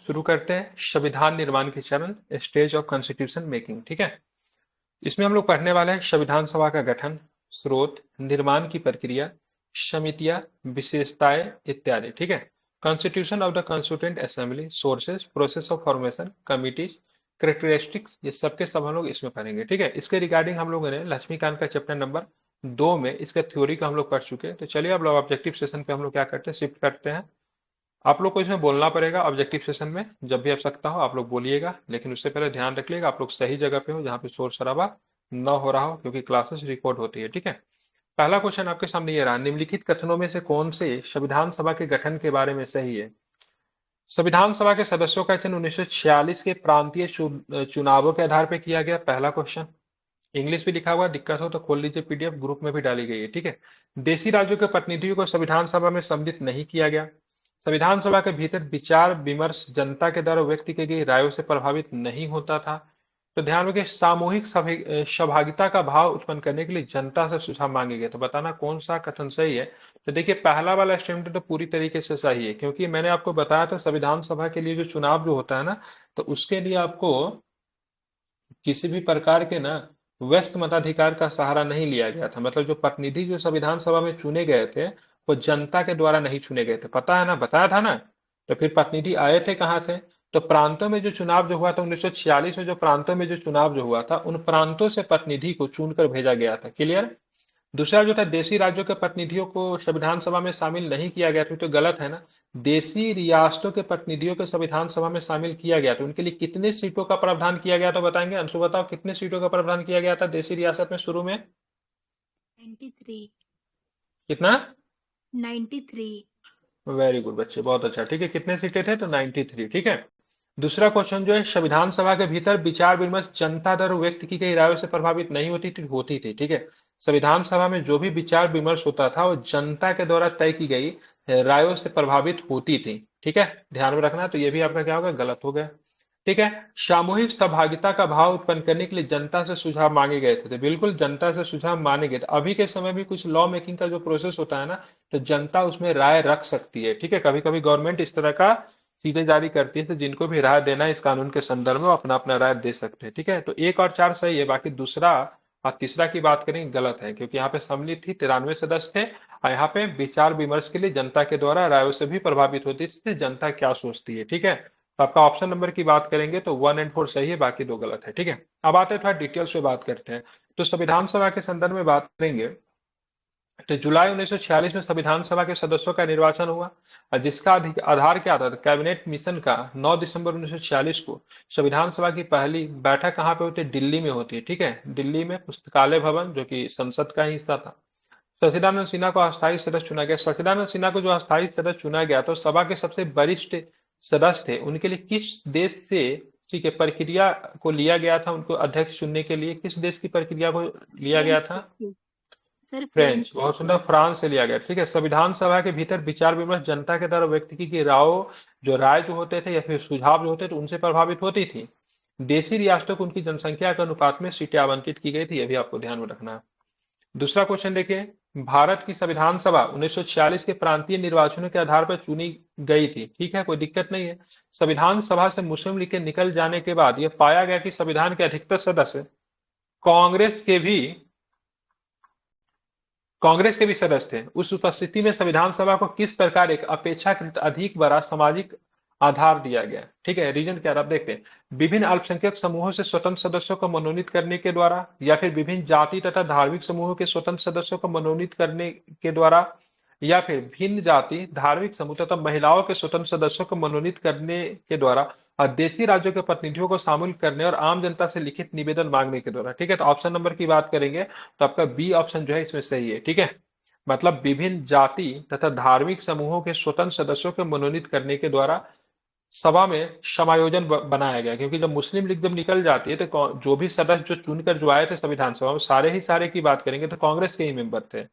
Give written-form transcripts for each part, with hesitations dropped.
शुरू करते हैं संविधान निर्माण के चरण, स्टेज ऑफ कॉन्स्टिट्यूशन मेकिंग। ठीक है, इसमें हम लोग पढ़ने वाले हैं संविधान सभा का गठन, स्रोत, निर्माण की प्रक्रिया, समितियां, विशेषताएं इत्यादि। ठीक है, constitution of the constituent assembly, sources, process of formation, committees, characteristics, ये सबके सब हम लोग इसमें पढ़ेंगे। ठीक है, इसके रिगार्डिंग हम लोगों ने लक्ष्मीकांत का चैप्टर नंबर 2 में इसका थ्योरी का हम लोग पढ़ चुके हैं। तो चलिए अब लोग ऑब्जेक्टिव सेशन पे हम लोग क्या करते हैं, शिफ्ट करते हैं। आप लोग को इसमें बोलना पड़ेगा ऑब्जेक्टिव सेशन में, जब भी आवश्यकता हो आप लोग बोलिएगा, लेकिन उससे पहले ध्यान रख लीजिएगा आप लोग सही जगह पे हो जहाँ पे शोर शराबा न हो रहा हो, क्योंकि क्लासेस रिकॉर्ड होती है। ठीक है, पहला क्वेश्चन आपके सामने ये रहा, निम्नलिखित कथनों में से कौन से संविधान सभा के गठन के बारे में सही है। संविधान सभा के सदस्यों का चयन 1946 के प्रांतीय चुनावों के आधार पर किया गया, पहला क्वेश्चन। इंग्लिश भी लिखा हुआ, दिक्कत हो तो खोल लीजिए, पीडीएफ ग्रुप में भी डाली गई है। ठीक है, देशी राज्यों के प्रतिनिधियों को संविधान सभा में सम्मिलित नहीं किया गया। संविधान सभा के भीतर विचार विमर्श जनता के द्वारा व्यक्त की गई रायों से प्रभावित नहीं होता था। तो ध्यान रखिए, सामूहिक सहभागिता का भाव उत्पन्न करने के लिए जनता से सुझाव मांगे गए। तो बताना कौन सा कथन सही है। तो देखिए, पहला वाला स्टेटमेंट तो पूरी तरीके से सही है, क्योंकि मैंने आपको बताया था संविधान सभा के लिए जो चुनाव जो होता है ना, तो उसके लिए आपको किसी भी प्रकार के ना व्यस्त मताधिकार का सहारा नहीं लिया गया था। मतलब जो प्रतिनिधि जो संविधान सभा में चुने गए थे, वो जनता के द्वारा नहीं चुने गए थे, पता है ना, बताया था ना। तो फिर प्रतिनिधि आए थे कहाँ से, तो प्रांतों में जो चुनाव जो हुआ था 1946 में, जो प्रांतों में जो चुनाव जो हुआ था उन प्रांतों से प्रतिनिधि को चुनकर भेजा गया था। क्लियर। दूसरा जो था, देशी राज्यों के प्रतिनिधियों को संविधान सभा में शामिल नहीं किया गया था, तो गलत है ना। देशी रियासतों के प्रतिनिधियों को संविधान सभा में शामिल किया गया था। उनके लिए कितने सीटों का प्रावधान किया गया था बताएंगे, अंशु बताओ कितने सीटों का प्रावधान किया गया था देशी रियासत में शुरू में। 93। कितना। 93। वेरी गुड बच्चे, बहुत अच्छा। ठीक है, कितने सीटें थे, तो 93। ठीक है, दूसरा क्वेश्चन जो है, संविधान सभा के भीतर विचार विमर्श जनता द्वारा व्यक्त की गई रायों से प्रभावित नहीं होती थी। ठीक है, संविधान सभा में जो भी विचार विमर्श होता था वो जनता के द्वारा तय की गई रायों से प्रभावित होती थी। ठीक है, ध्यान में रखना। तो ये भी आपका क्या होगा, गलत हो गया। ठीक है, सामूहिक सहभागिता का भाव उत्पन्न करने के लिए जनता से सुझाव मांगे गए थे। तो बिल्कुल जनता से सुझाव मांगे गए थे। अभी के समय भी कुछ लॉ मेकिंग का जो प्रोसेस होता है ना, तो जनता उसमें राय रख सकती है। ठीक है, कभी कभी गवर्नमेंट इस तरह का चीजें जारी करती है, तो जिनको भी राय देना है इस कानून के संदर्भ में अपना अपना राय दे सकते हैं। ठीक है, तो 1 और 4 सही है, बाकी दूसरा और तीसरा की बात करें गलत है, क्योंकि यहाँ पे सम्मिलित थी 93 सदस्य थे, और यहाँ पे विचार विमर्श के लिए जनता के द्वारा रायों से भी प्रभावित होती है, जनता क्या सोचती है। ठीक है, तो आपका ऑप्शन नंबर की बात करेंगे तो 1 और 4 सही है, बाकी 2 गलत है। ठीक है, अब आते हैं थोड़ा डिटेल्स पे बात करते हैं। तो संविधान सभा के संदर्भ में बात करेंगे, तो जुलाई 1946 में संविधान सभा के सदस्यों का निर्वाचन हुआ, और जिसका आधार क्या था, कैबिनेट मिशन का 9 दिसंबर 1946 को संविधान सभा की पहली बैठक कहाँ पे होती है, दिल्ली में होती है। ठीक है, दिल्ली में पुस्तकालय भवन, जो कि संसद का ही हिस्सा था। सचिदानंद सिन्हा को अस्थायी सदस्य चुना गया। सचिदानंद सिन्हा को जो अस्थायी सदस्य चुना गया, तो सभा के सबसे वरिष्ठ सदस्य थे। उनके लिए किस देश से, ठीक है, प्रक्रिया को लिया गया था, उनको अध्यक्ष चुनने के लिए किस देश की प्रक्रिया को लिया गया था। Sir French, French. बहुत सुंदर, फ्रांस से लिया गया। ठीक है, संविधान सभा के भीतर विचार विमर्श जनता के द्वारा व्यक्त की गई राय जो होते थे या फिर सुझाव जो होते थे उनसे प्रभावित होती थी। देशी रियासतों को उनकी जनसंख्या के अनुपात में सीटें आवंटित की गई थी, यह भी आपको ध्यान में रखना है। दूसरा क्वेश्चन देखिए, भारत की संविधान सभा 1946 के प्रांतीय निर्वाचनों के आधार पर चुनी गई थी। ठीक है, कोई दिक्कत नहीं है। संविधान सभा से मुस्लिम लीग के निकल जाने के बाद यह पाया गया कि संविधान के अधिकतर सदस्य कांग्रेस के भी कांग्रेस के भी सदस्य थे। उस उपस्थिति में संविधान सभा को किस प्रकार एक अपेक्षाकृत अधिक बड़ा सामाजिक आधार दिया गया। ठीक है, रीजन क्या रहा, आप देखते हैं, विभिन्न अल्पसंख्यक समूहों से स्वतंत्र सदस्यों को मनोनीत करने के द्वारा, या फिर विभिन्न जाति तथा धार्मिक समूहों के स्वतंत्र सदस्यों को मनोनीत करने के द्वारा, या फिर भिन्न जाति धार्मिक समूह तथा महिलाओं के स्वतंत्र सदस्यों को मनोनीत करने के द्वारा, और देशी राज्यों के प्रतिनिधियों को शामिल करने और आम जनता से लिखित निवेदन मांगने के द्वारा। ठीक है, तो ऑप्शन नंबर की बात करेंगे तो आपका बी ऑप्शन जो है इसमें सही है। ठीक है, मतलब विभिन्न जाति तथा धार्मिक समूहों के स्वतंत्र सदस्यों को मनोनीत करने के द्वारा सभा में समायोजन बनाया गया। क्योंकि जब मुस्लिम लीग जब निकल जाती है, तो जो भी सदस्य जो चुनकर जो आए थे संविधान सभा में, सारे ही सारे की बात करेंगे तो कांग्रेस के ही मेंबर थे।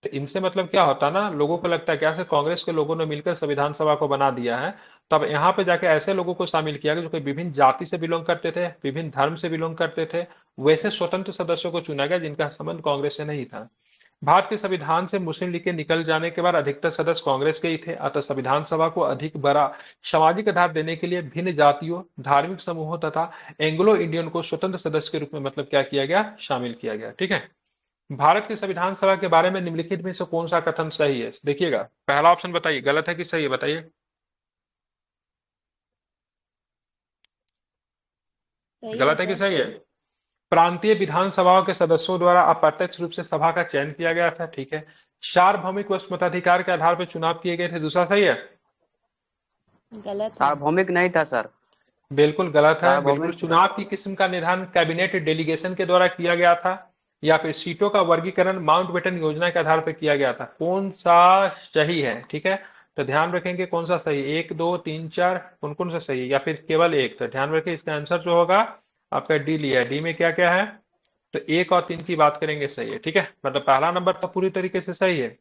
तो इनसे मतलब क्या होता ना, लोगों को लगता है क्या से कांग्रेस के लोगों ने मिलकर संविधान सभा को बना दिया है। तब यहाँ पे जाके ऐसे लोगों को शामिल किया गया जो कि विभिन्न जाति से बिलोंग करते थे, विभिन्न धर्म से बिलोंग करते थे, वैसे स्वतंत्र सदस्यों को चुना गया जिनका संबंध कांग्रेस से नहीं था। भारत के संविधान से मुस्लिम लीग के निकल जाने के बाद अधिकतर सदस्य कांग्रेस के ही थे, अतः संविधान सभा को अधिक बड़ा सामाजिक आधार देने के लिए भिन्न जातियों, धार्मिक समूहों तथा एंग्लो इंडियन को स्वतंत्र सदस्य के रूप में मतलब क्या किया गया, शामिल किया गया। ठीक है। भारत की संविधान सभा के बारे में निम्नलिखित में से कौन सा कथन सही है? देखिएगा, पहला ऑप्शन बताइए गलत है कि सही है, बताइए। सही है गलत है कि सर। सही है? प्रांतीय विधानसभाओं के सदस्यों द्वारा अप्रत्यक्ष रूप से सभा का चयन किया गया था। ठीक है। सार्वभौमिक व मताधिकार के आधार पर चुनाव किए गए थे, दूसरा सही है। गलत है। सार्वभौमिक नहीं था सर। बिल्कुल गलत है। बिल्कुल, सार्वभौमिक। चुनाव की किस्म का निर्धारण कैबिनेट डेलीगेशन के द्वारा किया गया था, या फिर सीटों का वर्गीकरण माउंटबेटन योजना के आधार पर किया गया था। कौन सा सही है? ठीक है, तो ध्यान रखेंगे कौन सा सही है। एक, दो, तीन, चार, कौन कौन सा सही है, या फिर केवल एक? तो ध्यान रखें, इसका आंसर जो होगा आपका डी लिया है। डी में क्या क्या है? तो एक और तीन की बात करेंगे, सही है। ठीक है, मतलब पहला नंबर तो पूरी तरीके से सही है,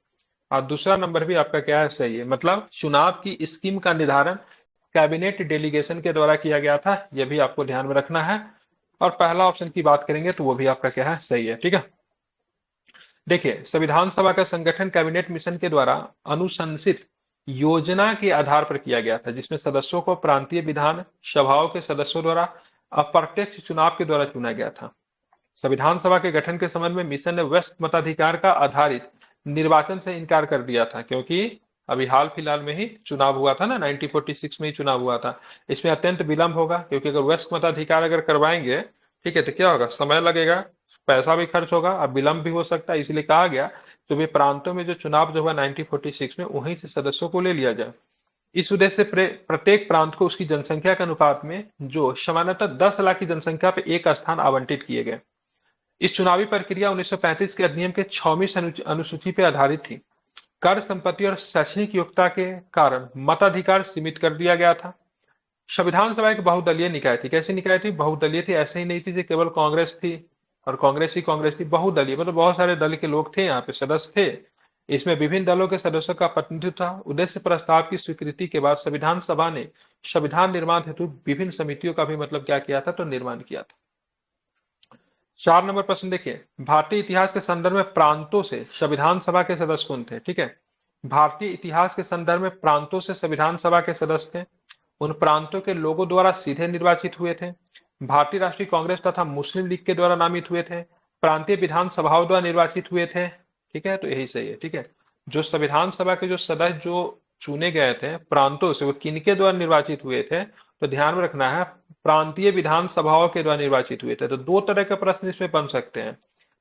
और दूसरा नंबर भी आपका क्या है, सही है। मतलब चुनाव की स्कीम का निर्धारण कैबिनेट डेलीगेशन के द्वारा किया गया था, यह भी आपको ध्यान में रखना है। और पहला ऑप्शन की बात करेंगे तो वो भी आपका क्या है, सही है। ठीक है। देखिए, संविधान सभा का संगठन कैबिनेट मिशन के द्वारा अनुशंसित योजना के आधार पर किया गया था, जिसमें सदस्यों को प्रांतीय विधान सभाओं के सदस्यों द्वारा अप्रत्यक्ष चुनाव के द्वारा चुना गया था। संविधान सभा के गठन के संबंध में मिशन ने वयस्क मताधिकार का आधारित निर्वाचन से इनकार कर दिया था, क्योंकि अभी हाल फिलहाल में ही चुनाव हुआ था ना, 1946 में ही चुनाव हुआ था। इसमें अत्यंत विलंब होगा, क्योंकि अगर वयस्क मताधिकार अगर करवाएंगे, ठीक है, तो क्या होगा, समय लगेगा, पैसा भी खर्च होगा, अब विलंब भी हो सकता है। इसलिए कहा गया तो वे प्रांतों में जो चुनाव जो हुआ 1946 में, वहीं से सदस्यों को ले लिया जाए। इस उद्देश्य से प्रत्येक प्रांत को उसकी जनसंख्या के अनुपात में, जो सामान्यतः 10 लाख की जनसंख्या पे एक स्थान आवंटित किए गए। इस चुनावी प्रक्रिया 1935 के अधिनियम के 6वीं अनुसूची पर आधारित थी। कर संपत्ति और शैक्षणिक योग्यता के कारण मताधिकार सीमित कर दिया गया था। संविधान सभा एक बहुदलीय निकाय थी। कैसी निकाय थी? बहुदलीय थी। ऐसे ही नहीं थी जो केवल कांग्रेस थी और कांग्रेस ही कांग्रेस थी, बहुदलीय मतलब बहुत सारे दल के लोग थे, यहाँ पे सदस्य थे। इसमें विभिन्न दलों के सदस्यों का प्रतिनिधित्व था। उद्देश्य प्रस्ताव की स्वीकृति के बाद संविधान सभा ने संविधान निर्माण हेतु विभिन्न समितियों का भी मतलब क्या किया था, तो निर्माण किया था। 4 नंबर प्रश्न देखिए, भारतीय इतिहास के संदर्भ में प्रांतों से संविधान सभा के सदस्य कौन थे? ठीक है, भारतीय इतिहास के संदर्भ में प्रांतों से संविधान सभा के सदस्य थे। उन प्रांतों के लोगों द्वारा सीधे निर्वाचित हुए थे। भारतीय राष्ट्रीय कांग्रेस तथा मुस्लिम लीग के द्वारा नामित हुए थे। प्रांतीय विधानसभाओं द्वारा निर्वाचित हुए थे। ठीक है, तो यही सही है। ठीक है, जो संविधान सभा के जो सदस्य जो चुने गए थे प्रांतों से, वो किनके द्वारा निर्वाचित हुए थे? तो ध्यान में रखना है, प्रांतीय विधानसभाओं के द्वारा निर्वाचित हुए थे। तो दो तरह के प्रश्न इसमें बन सकते हैं।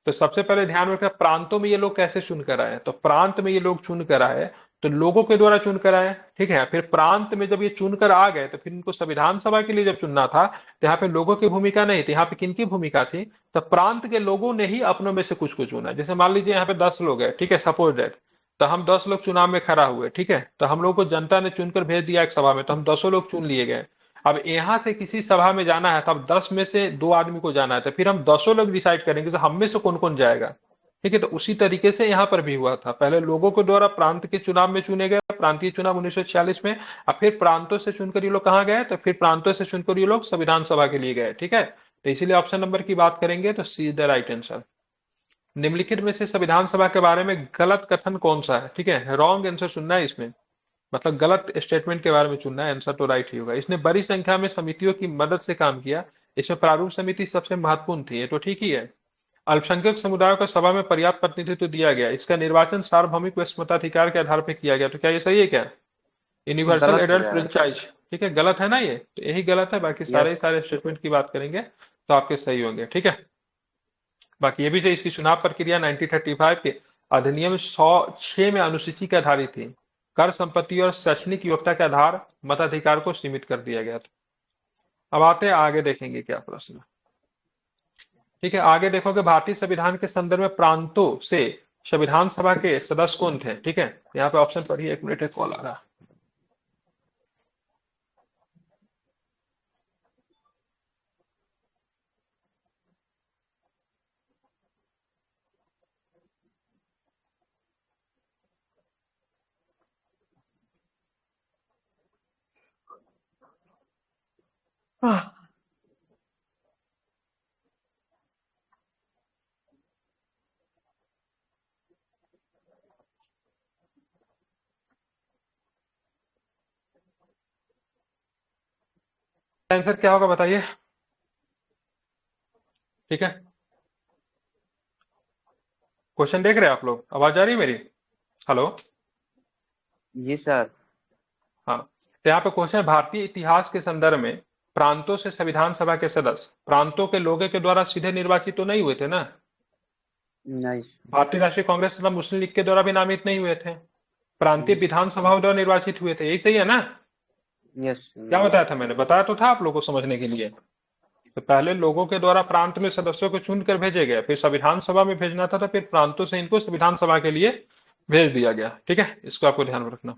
तो सबसे पहले ध्यान रखना, प्रांतों में ये लोग कैसे चुनकर आए? तो प्रांत में ये लोग चुनकर आए, तो लोगों के द्वारा चुनकर आए। ठीक है, फिर प्रांत में जब ये चुनकर आ गए, तो फिर इनको संविधान सभा के लिए जब चुनना था, तो यहाँ पे लोगों की भूमिका नहीं थी। यहाँ पे किनकी भूमिका थी? तो प्रांत के लोगों ने ही अपनों में से कुछ को चुना। जैसे मान लीजिए यहाँ पे 10 लोग हैं, ठीक है, सपोज दैट, तो हम 10 लोग चुनाव में खड़ा हुए, ठीक है, तो हम लोग को जनता ने चुनकर भेज दिया एक सभा में, तो हम 10 लोग चुन लिए गए। अब यहाँ से किसी सभा में जाना है, तो अब 10 में से 2 आदमी को जाना है, तो फिर हम 10 लोग डिसाइड करेंगे तो हम में से कौन कौन जाएगा। ठीक है, तो उसी तरीके से यहाँ पर भी हुआ था। पहले लोगों के द्वारा प्रांत के चुनाव में चुने गए, प्रांतीय चुनाव 1946 में। अब फिर प्रांतों से चुनकर ये लोग कहाँ गए? तो फिर प्रांतों से चुनकर ये लोग संविधान सभा के लिए गए। ठीक है, तो इसीलिए ऑप्शन नंबर की बात करेंगे तो सी द राइट आंसर। निम्नलिखित में से संविधान सभा के बारे में गलत कथन कौन सा है? ठीक है, रॉन्ग आंसर सुनना है इसमें, मतलब गलत स्टेटमेंट के बारे में चुनना है, आंसर तो राइट ही होगा। इसने बड़ी संख्या में समितियों की मदद से काम किया। इसमें प्रारूप समिति सबसे महत्वपूर्ण थी, ये तो ठीक ही है। अल्पसंख्यक समुदायों को सभा में पर्याप्त प्रतिनिधित्व दिया गया। इसका निर्वाचन सार्वभौमिक व मताधिकार के आधार पर किया गया। तो क्या ये सही है क्या? यूनिवर्सल गलत हो एडल्ट जाएगा। फ्रेंचाइज, ठीक है, गलत है ना ये, तो यही गलत है। बाकी सारे यस। सारे स्टेटमेंट की बात करेंगे तो आपके सही होंगे। ठीक है, बाकी ये भी सही, इसकी चुनाव प्रक्रिया 1935 के अधिनियम 106 में अनुसूची के आधारित थी। कर संपत्ति और शैक्षणिक योग्यता के आधार मताधिकार को सीमित कर दिया गया था। अब आते हैं आगे, देखेंगे क्या प्रश्न। ठीक है, आगे देखोगे भारतीय संविधान के संदर्भ में प्रांतों से संविधान सभा के सदस्य कौन थे? ठीक है, यहाँ पे ऑप्शन पढ़िए, एक मिनट, एक कॉल आ रहा है। आंसर क्या होगा बताइए। ठीक है, क्वेश्चन देख रहे हैं आप लोग, आवाज आ रही है मेरी? हेलो। जी सर। हाँ, तो यहाँ पे क्वेश्चन है, भारतीय इतिहास के संदर्भ में प्रांतों से संविधान सभा के सदस्य प्रांतों के लोगों के द्वारा सीधे निर्वाचित तो नहीं हुए थे ना। नहीं। भारतीय राष्ट्रीय कांग्रेस तथा मुस्लिम लीग के द्वारा भी नामित नहीं हुए थे, प्रांतीय विधानसभाओं द्वारा निर्वाचित हुए थे, यही सही है ना? यस। क्या बताया था मैंने, बताया तो था आप लोगों को समझने के लिए। तो पहले लोगों के द्वारा प्रांत में सदस्यों को चुनकर भेजे गए, फिर संविधान सभा में भेजना था, तो फिर प्रांतों से इनको संविधान सभा के लिए भेज दिया गया। ठीक है, इसको आपको ध्यान में रखना।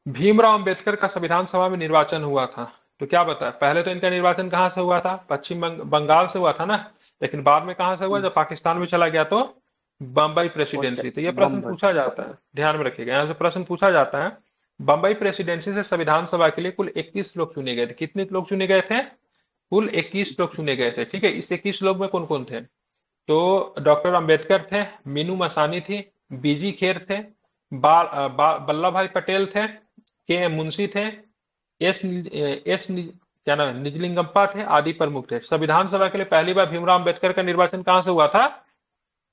भीमराव अंबेडकर का संविधान सभा में निर्वाचन हुआ था, तो क्या बताया, पहले तो इनका निर्वाचन कहाँ से हुआ था, पश्चिम बंगाल से हुआ था ना, लेकिन बाद में कहाँ से हुआ, जब पाकिस्तान में चला गया तो बम्बई प्रेसिडेंसी। तो ये प्रश्न बम्बई। पूछा जाता है, ध्यान में रखिएगा, यहाँ से प्रश्न पूछा जाता है। बम्बई प्रेसिडेंसी से संविधान सभा के लिए कुल 21 लोग चुने गए थे। कितने लोग चुने गए थे? कुल 21 लोग चुने गए थे। ठीक है, इस 21 लोग में कौन कौन थे? तो डॉक्टर अंबेडकर थे, मीनू मसानी थी, बीजी खेर थे, वल्लभ भाई पटेल थे, के मुंशी थे, क्या नाम है, निजलिंगप्पा थे, आदि प्रमुख थे। संविधान सभा के लिए पहली बार भीमराव अंबेडकर का निर्वाचन कहाँ से हुआ था?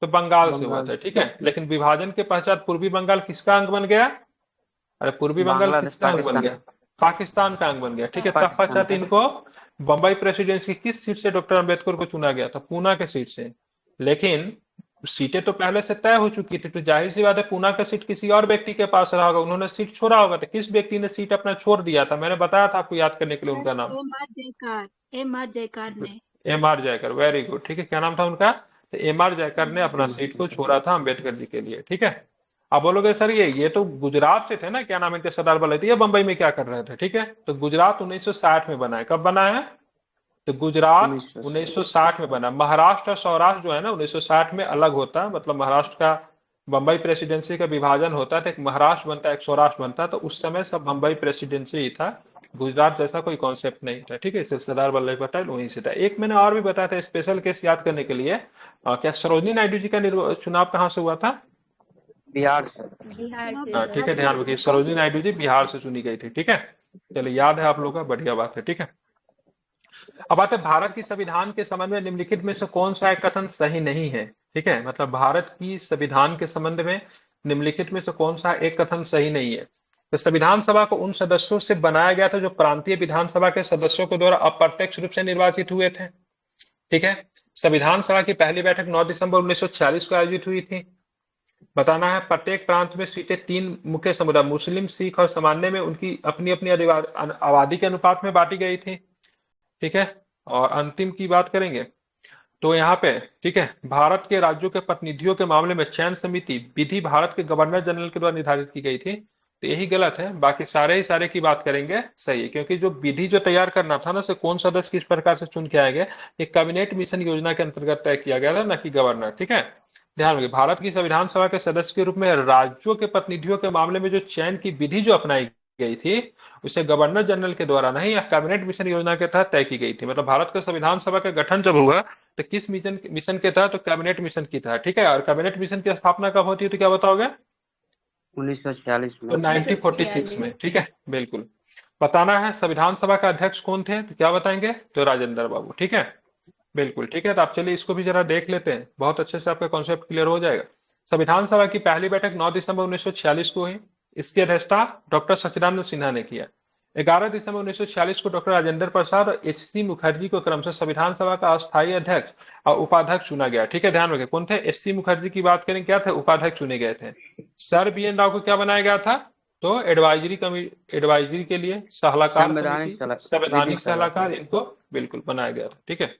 तो बंगाल से हुआ बंगाल। था। ठीक है, लेकिन विभाजन के पश्चात पूर्वी बंगाल किसका अंग बन गया? अरे पूर्वी बंगाल बांग्लादेश, किसका अंग बन पाकिस्तान। गया? पाकिस्तान का अंग बन गया। ठीक है, पाकिस्तान तत्पश्चात का। इनको बंबई प्रेसिडेंसी की किस सीट से डॉक्टर अंबेडकर को चुना गया था? पूना के सीट से। लेकिन सीटें तो पहले से तय हो चुकी थी, तो जाहिर सी बात है पूना का सीट किसी और व्यक्ति के पास रहा होगा, उन्होंने सीट छोड़ा होगा। तो किस व्यक्ति ने सीट अपना छोड़ दिया था? मैंने बताया था आपको याद करने के लिए उनका नाम। M R Jayakar, M R Jayakar ने। M R Jayakar, very good. ठीक है, क्या नाम था उनका? तो एम आर जयकर ने अपना सीट को छोड़ा था अंबेडकर जी के लिए। ठीक है, अब बोलोगे सर ये तो गुजरात से थे ना, क्या नाम इनके, सरदार वल्लभ भाई, ये बंबई में क्या कर रहे थे? ठीक है, तो गुजरात 1960 में बना है। कब बना है? तो गुजरात 1980। 1960 में बना। महाराष्ट्र और सौराष्ट्र जो है ना 1960 में अलग होता है, मतलब महाराष्ट्र का बंबई प्रेसिडेंसी का विभाजन होता है, तो एक महाराष्ट्र बनता है, एक सौराष्ट्र बनता है। तो उस समय सब बंबई प्रेसिडेंसी ही था, गुजरात जैसा कोई कॉन्सेप्ट नहीं था। ठीक है, इससे सरदार वल्लभ भाई पटेल वहीं से था। एक मैंने और भी बताया था स्पेशल केस याद करने के लिए, क्या सरोजिनी नायडू जी का चुनाव कहाँ से हुआ था? बिहार से। बिहार से हाँ, ठीक है, ध्यान रखिए, सरोजिनी नायडू जी बिहार से चुनी गई थी। ठीक है, चलिए, याद है आप लोगों का, बढ़िया बात है। ठीक है, अब आते हैं भारत की संविधान के संबंध में निम्नलिखित में से कौन सा एक कथन सही नहीं है। ठीक है, मतलब भारत की संविधान के संबंध में निम्नलिखित में से कौन सा एक कथन सही नहीं है। तो संविधान सभा को उन सदस्यों से बनाया गया था जो प्रांतीय विधानसभा के सदस्यों के द्वारा अप्रत्यक्ष रूप से निर्वाचित हुए थे। ठीक है, संविधान सभा की पहली बैठक 9 दिसंबर 1946 को आयोजित हुई थी। बताना है, प्रत्येक प्रांत में सीटें 3 मुख्य समुदाय मुस्लिम, सिख और सामान्य में उनकी अपनी अपनी आबादी के अनुपात में बांटी गई थी। ठीक है, और अंतिम की बात करेंगे तो यहाँ पे, ठीक है, भारत के राज्यों के प्रतिनिधियों के मामले में चयन समिति विधि भारत के गवर्नर जनरल के द्वारा निर्धारित की गई थी। तो यही गलत है, बाकी सारे ही सारे की बात करेंगे सही है, क्योंकि जो विधि जो तैयार करना था ना, से कौन सदस्य किस प्रकार से चुन के आए गए, ये कैबिनेट मिशन योजना के अंतर्गत तय किया गया था, न कि गवर्नर। ठीक है, ध्यान रखिए, भारत की संविधान सभा के सदस्य के रूप में राज्यों के प्रतिनिधियों के मामले में जो चयन की विधि जो अपनाई गई थी, उसे गवर्नर जनरल के द्वारा नहीं, या कैबिनेट मिशन योजना के तहत तय की गई थी। मतलब भारत का संविधान सभा का गठन जब हुआ तो किस मिशन मिशन के तहत? तो कैबिनेट मिशन की तहत। ठीक है, और कैबिनेट मिशन की स्थापना कब होती है, तो क्या बताओगे? 1946 तो में। 1946 में। ठीक है, बिल्कुल। बताना है संविधान सभा का अध्यक्ष कौन थे, तो क्या बताएंगे? तो राजेंद्र बाबू। ठीक है, बिल्कुल। ठीक है, तो आप चलिए इसको भी जरा देख लेते हैं, बहुत अच्छे से आपका कॉन्सेप्ट क्लियर हो जाएगा। संविधान सभा की पहली बैठक 9 दिसंबर 1946 को हुई। इसकी अध्यक्षता डॉक्टर सच्चिदानंद सिन्हा ने किया। 11 दिसंबर 1946 को डॉक्टर राजेंद्र प्रसाद और एच सी मुखर्जी को क्रमशः संविधान सभा का अस्थायी अध्यक्ष और उपाध्यक्ष चुना गया। ठीक है, ध्यान रखें, कौन थे? एच सी मुखर्जी की बात करें, क्या थे? उपाध्यक्ष चुने गए थे। सर बी एन राव को क्या बनाया गया था? तो एडवाइजरी के लिए सलाहकार समिति, विधि संवैधानिक सलाहकार, इनको बिल्कुल बनाया गया था। ठीक है,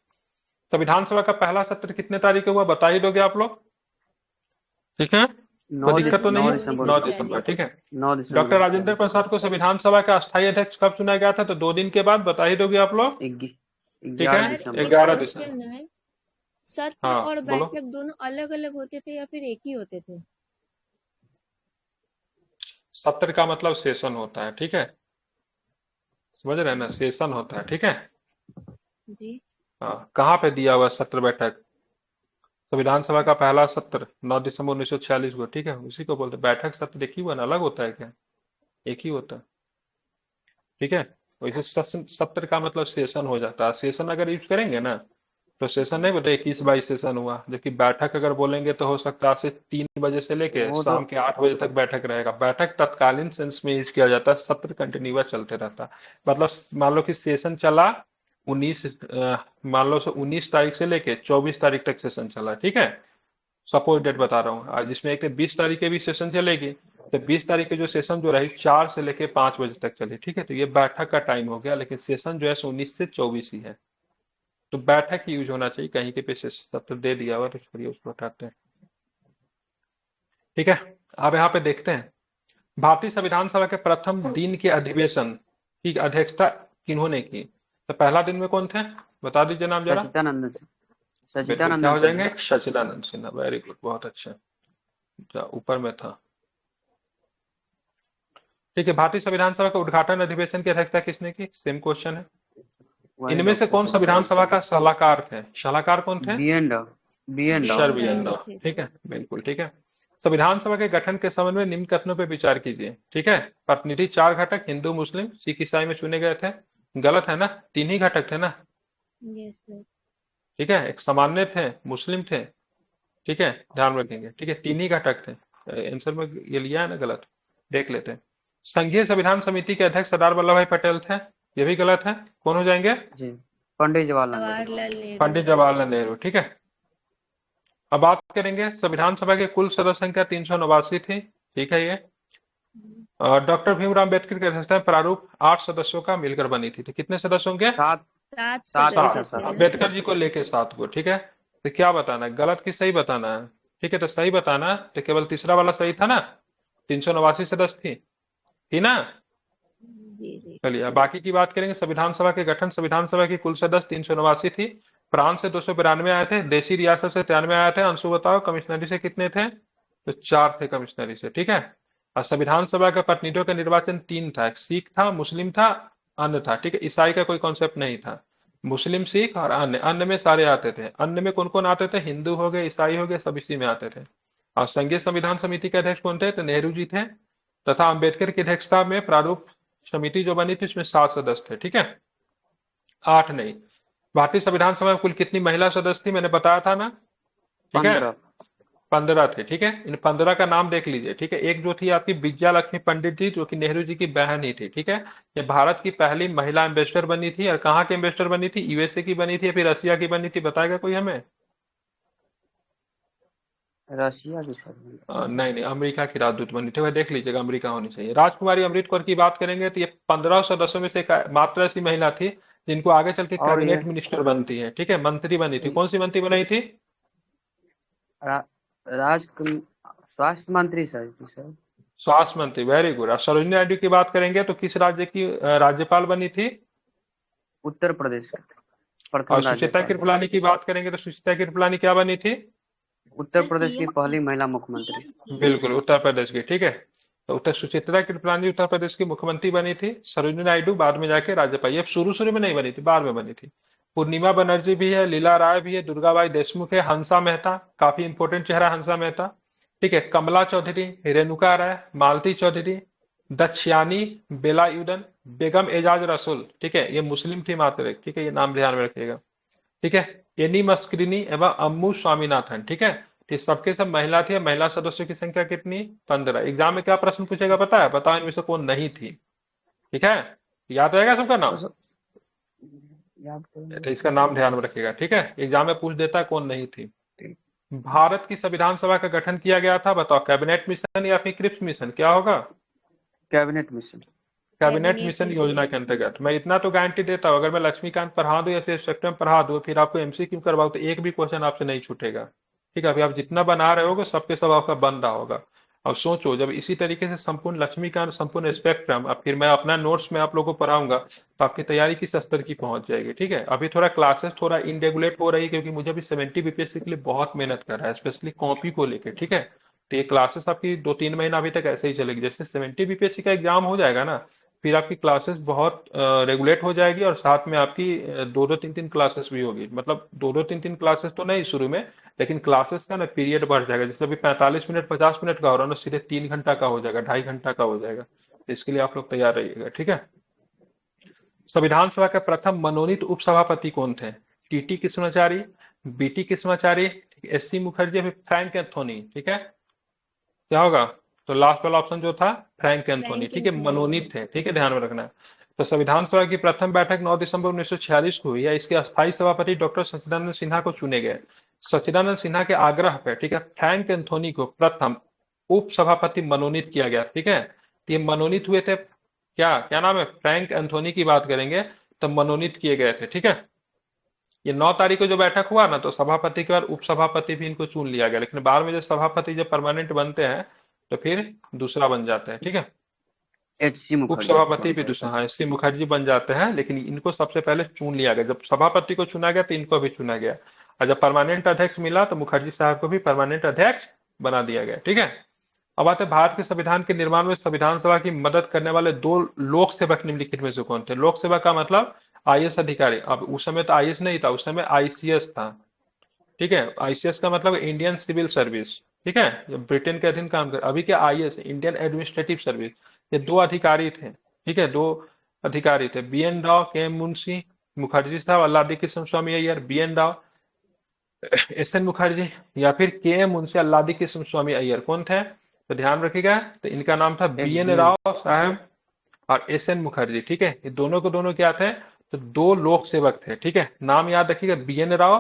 संविधान सभा का पहला सत्र कितने तारीख को हुआ, बता ही दोगे आप लोग? ठीक है, कोई 9 दिक्कत तो नहीं है? दिसंबर 9 दिसंबर। ठीक है, 9 डॉक्टर दिसंबर राजेंद्र प्रसाद को संविधान सभा का अस्थायी अध्यक्ष कब चुना गया था? तो 2 दिन के बाद, बता ही दोगे आप लोग? ठीक 11 है, दिसंबर। 11 दिसंबर। क्वेश्चन है, सत्र हाँ, और बोलो। बैठक दोनों अलग अलग होते थे या फिर एक ही होते थे? सत्र का मतलब सेशन होता है। ठीक है, समझ रहे हैं ना, सेशन होता है। ठीक है, जी। हाँ, कहाँ पे दिया हुआ सत्र बैठक? संविधान सभा का पहला सत्र 9 दिसंबर 1946 को। ठीक है, उसी को बोलते हैं बैठक। सत्र एक ही हुआ ना, अलग होता है क्या? एक ही होता है। ठीक है, वैसे सत्र का मतलब सेशन हो जाता है। सेशन अगर यूज करेंगे ना तो सेशन नहीं बोलते 21-22 सेशन हुआ, जबकि बैठक अगर बोलेंगे तो हो सकता है आज से 3 बजे से लेके वो तो शाम के 8 बजे तक बैठक रहेगा। बैठक तत्कालीन सेंस में यूज किया जाता है, सत्र कंटिन्यूअस चलते रहता है। मतलब मान लो कि सेशन चला 19, मान लो 19 तारीख से लेके 24 तारीख तक सेशन चला, ठीक है। सपोज डेट बता रहा हूँ आज, जिसमें एक 20 तारीख के भी सेशन चलेगी, तो 20 तारीख के जो सेशन जो रही 4 से लेके 5 बजे तक चली, ठीक है। तो ये बैठक का टाइम हो गया, लेकिन सेशन जो है 19 से 24 ही है। तो बैठक यूज होना चाहिए, कहीं के पे सत्र दे दिया हुआ तो छोड़िए उसको हटाते हैं, ठीक है। अब यहाँ पे देखते हैं भारतीय संविधान सभा के प्रथम दिन के अधिवेशन की अध्यक्षता किन्होंने की। तो पहला दिन में कौन थे, बता दीजिए नाम जरा। सचिदानंद बिल्कुल, क्या सचिदानंद हो सिन्हा। जाएंगे, सच्चिदानंद सिन्हा, वेरी गुड, बहुत अच्छा। ऊपर में था, ठीक है। भारतीय संविधान सभा का उद्घाटन अधिवेशन की अध्यक्षता किसने की, सेम क्वेश्चन है। वही इनमें से डॉक्टर कौन संविधान सचिदानंद सभा का सलाहकार थे, सलाहकार कौन थे, बी एन राव। शर्वियंदा, थे। ठीक है, बिल्कुल ठीक है। संविधान सभा के गठन के संबंध में निम्न कथनों पर विचार कीजिए, ठीक है। प्रतिनिधि 4 घटक हिंदू मुस्लिम सिख ईसाई में चुने गए थे, गलत है ना, 3 ही घटक थे ना, यस सर। ठीक है। एक सामान्य थे, मुस्लिम थे, ठीक है, ध्यान रखेंगे, ठीक है, 3 ही घटक थे। आंसर में ये लिया है ना गलत, देख लेते हैं। संघीय संविधान समिति के अध्यक्ष सरदार वल्लभ भाई पटेल थे, ये भी गलत है। कौन हो जाएंगे, जी, पंडित जवाहरलाल नेहरू। जवाहरलाल नेहरू। पंडित जवाहरलाल नेहरू, ठीक है। अब बात करेंगे संविधान सभा के कुल सदस्य संख्या 389 थी, ठीक है। ये डॉक्टर भीमराव अम्बेडकर की अध्यक्षता में प्रारूप 8 सदस्यों का मिलकर बनी थी, तो कितने सदस्य होंगे, 7 सात सात ही सदस्य था 7। सर। थे ना। अम्बेडकर जी को लेके 7 को, ठीक है। तो क्या बताना है, गलत की सही बताना है, ठीक है। तो सही बताना है, तो केवल तीसरा वाला सही था ना, 389 सदस्य थी ना। जी जी। चलिए अब बाकी की बात करेंगे। संविधान सभा के गठन, संविधान सभा की कुल सदस्य 389 थी। प्रांत से 292 आए थे, देशी रियासत से 93 आए थे। अंशु बताओ कमिश्नरी से कितने थे, तो 4 थे कमिश्नरी से, ठीक है। और संविधान सभा के प्रतिनिधियों का निर्वाचन 3 था, एक सिख था, मुस्लिम था, अन्य था, ठीक है। ईसाई का कोई कॉन्सेप्ट नहीं था, मुस्लिम सिख और अन्य, अन्य में सारे आते थे। अन्य में कौन कौन आते थे, हिंदू हो गए, ईसाई हो गए, सब इसी में आते थे। और संघीय संविधान समिति के अध्यक्ष कौन थे, तो नेहरू जी थे, तथा अम्बेडकर की अध्यक्षता में प्रारूप समिति जो बनी थी उसमें 7 सदस्य थे, ठीक है, 8 नहीं। भारतीय संविधान सभा में कुल कितनी महिला सदस्य थी, मैंने बताया था ना, ठीक है, 15। 15 थे, ठीक है। इन 15 का नाम देख लीजिए, ठीक है। एक जो थी आपकी विजया लक्ष्मी पंडित जी, जो कि नेहरू जी की बहन ही थी, ठीक है। ये भारत की पहली महिला एम्बेसडर बनी थी। और कहाँ की एम्बेसडर बनी थी, यूएसए की बनी थी या फिर रसिया की बनी थी, बताएगा कोई हमें। रशिया की सर। नहीं नहीं, अमेरिका की राजदूत बनी थी, वह देख लीजिएगा, अमेरिका होनी चाहिए। राजकुमारी अमृत कौर की बात करेंगे तो ये 15 सदस्यों में से मात्र ऐसी महिला थी जिनको आगे चल के और ये कैबिनेट मिनिस्टर बनती है, ठीक है, मंत्री बनी थी। कौन सी मंत्री बनाई थी, रा, स्वास्थ्य मंत्री सर जी सर। स्वास्थ्य मंत्री, वेरी गुड। और सरोजिनी नायडू की बात करेंगे तो किस राज्य की राज्यपाल बनी थी, उत्तर प्रदेश के और प्रथम सुचित्रा राज्यपाल। कृपलानी की बात करेंगे तो सुचित्रा कृपलानी क्या बनी थी, उत्तर सर प्रदेश की सीएम पहली थी। महिला मुख्यमंत्री। बिल्कुल उत्तर प्रदेश की, ठीक है। तो उत्तर सुचित्रा कृपलानी उत्तर प्रदेश की मुख्यमंत्री बनी थी। सरोजिनी नायडू बाद में जाके राज्यपाल, ये शुरू शुरू में नहीं बनी थी, बाद में बनी थी। पूर्णिमा बनर्जी भी है, लीला राय भी है, दुर्गाबाई देशमुख है, हंसा मेहता, काफी इंपोर्टेंट चेहरा हंसा मेहता, ठीक है। कमला चौधरी, रेणुका राय, मालती चौधरी, दक्षयानी बेलायुदन, बेगम एजाज रसूल, ठीक है, ये मुस्लिम थी मात्र एक, ठीक है, ये नाम ध्यान में रखिएगा, ठीक है। एनी मस्क्रिनी एवं अम्मू स्वामीनाथन, ठीक है। तो सबके सब महिला थी। महिला सदस्यों की संख्या कितनी, 15। एग्जाम में क्या प्रश्न पूछेगा पता है, बताओ इनमें से कौन नहीं थी, ठीक है। याद रहेगा सबका नाम, तो याद तो करेंगे। इसका नाम ध्यान में रखिएगा, ठीक है। एग्जाम में पूछ देता है कौन नहीं थी। भारत की संविधान सभा का गठन किया गया था, बताओ, कैबिनेट मिशन या फिर क्रिप्स मिशन, क्या होगा, cabinet mission. Cabinet cabinet mission mission. योजना के अंतर्गत। मैं इतना तो गारंटी देता हूँ, अगर मैं लक्ष्मीकांत पढ़ा दूं या फिर स्पेक्ट्रम पढ़ा दूं, फिर आपको एमसीक्यू करवाऊं, तो एक भी क्वेश्चन आपसे नहीं छूटेगा, ठीक है। अभी आप जितना बना रहे होगे सबके सब आपका बन रहा होगा। अब सोचो, जब इसी तरीके से संपूर्ण लक्ष्मीकांत, संपूर्ण स्पेक्ट्रम, अब फिर मैं अपना नोट्स में आप लोगों को पढ़ाऊंगा, तो आपकी तैयारी किस स्तर की पहुंच जाएगी, ठीक है। अभी थोड़ा क्लासेस थोड़ा इनरेगुलेट हो रही है, क्योंकि मुझे अभी 70 बीपीएससी के लिए बहुत मेहनत कर रहा है, स्पेशली कॉपी को लेकर, ठीक है। तो ये क्लासेस आपकी 2-3 महीना अभी तक ऐसे ही चलेगी। जैसे 70 बीपीएससी का एग्जाम हो जाएगा ना, फिर आपकी क्लासेस बहुत रेगुलेट हो जाएगी, और साथ में आपकी 2-2 3-3 क्लासेस भी होगी। मतलब 2-2 3-3 क्लासेस तो नहीं शुरू में, लेकिन क्लासेस का ना पीरियड बढ़ जाएगा। जैसे अभी 45 मिनट 50 मिनट का हो रहा है ना, सीधे 3 घंटा का हो जाएगा, 2.5 घंटा का हो जाएगा। तो इसके लिए आप लोग तैयार रहिएगा, ठीक है। संविधान सभा के प्रथम मनोनीत उपसभापति कौन थे? TT Krishnamachari, BT Krishnamachari, SC Mukherjee, फिर फ्रैंक एंथोनी। ठीक है, क्या होगा? तो लास्ट वाला ऑप्शन जो था फ्रैंक एंथोनी। फ्रैंक ठीक है, एंथोनी। मनोनीत थे। ठीक है, ध्यान में रखना है। तो संविधान सभा की प्रथम बैठक 9 दिसंबर 1946 को हुई है। इसके अस्थायी सभापति डॉक्टर सच्चिदानंद सिन्हा को चुने गए। सच्चिदानंद सिन्हा के आग्रह पर, ठीक है, फ्रैंक एंथोनी को प्रथम उप सभापति मनोनीत किया गया। ठीक है, तो ये मनोनीत हुए थे, क्या क्या नाम है, फ्रैंक एंथोनी की बात करेंगे तो मनोनीत किए गए थे। ठीक है, ये 9 तारीख को जो बैठक हुआ ना, तो सभापति के बाद उपसभापति भी इनको चुन लिया गया, लेकिन बाद में जब सभापति जब परमानेंट बनते हैं तो फिर दूसरा बन जाते हैं। ठीक है, एच.सी. मुखर्जी उपसभापति भी बनते हैं दूसरा, सर। हाँ, एस सी मुखर्जी बन जाते हैं, लेकिन इनको सबसे पहले चुन लिया गया। जब सभापति को चुना गया तो इनको भी चुना गया, और जब परमानेंट अध्यक्ष मिला तो मुखर्जी साहब को भी परमानेंट अध्यक्ष बना दिया गया। ठीक है, अब आते हैं भारत के संविधान के निर्माण में संविधान सभा की मदद करने वाले 2 लोक सेवक निम्नलिखित में से कौन थे? लोक सेवक का मतलब आईएएस अधिकारी। अब उस समय तो आईएएस नहीं था, उस समय आईसीएस था। ठीक है, आईसीएस का मतलब इंडियन सिविल सर्विस। ठीक है, ये ब्रिटेन के अधीन काम कर, अभी क्या आईएएस, इंडियन एडमिनिस्ट्रेटिव सर्विस। ये 2 अधिकारी थे। ठीक है, 2 अधिकारी थे, बी एन राव, के एम मुंशी। मुखर्जी साहब, Alladi Krishnaswami Iyer, B N Rau, S N Mukherjee, या फिर K M Munshi, Alladi Krishnaswami Iyer. कौन थे? तो ध्यान रखिएगा, तो इनका नाम था एक बी एन बी राव साहब और एस एन मुखर्जी। ठीक है, ये दोनों को दोनों क्या थे? तो 2 लोक सेवक थे। ठीक है, नाम याद रखिएगा, बी एन राव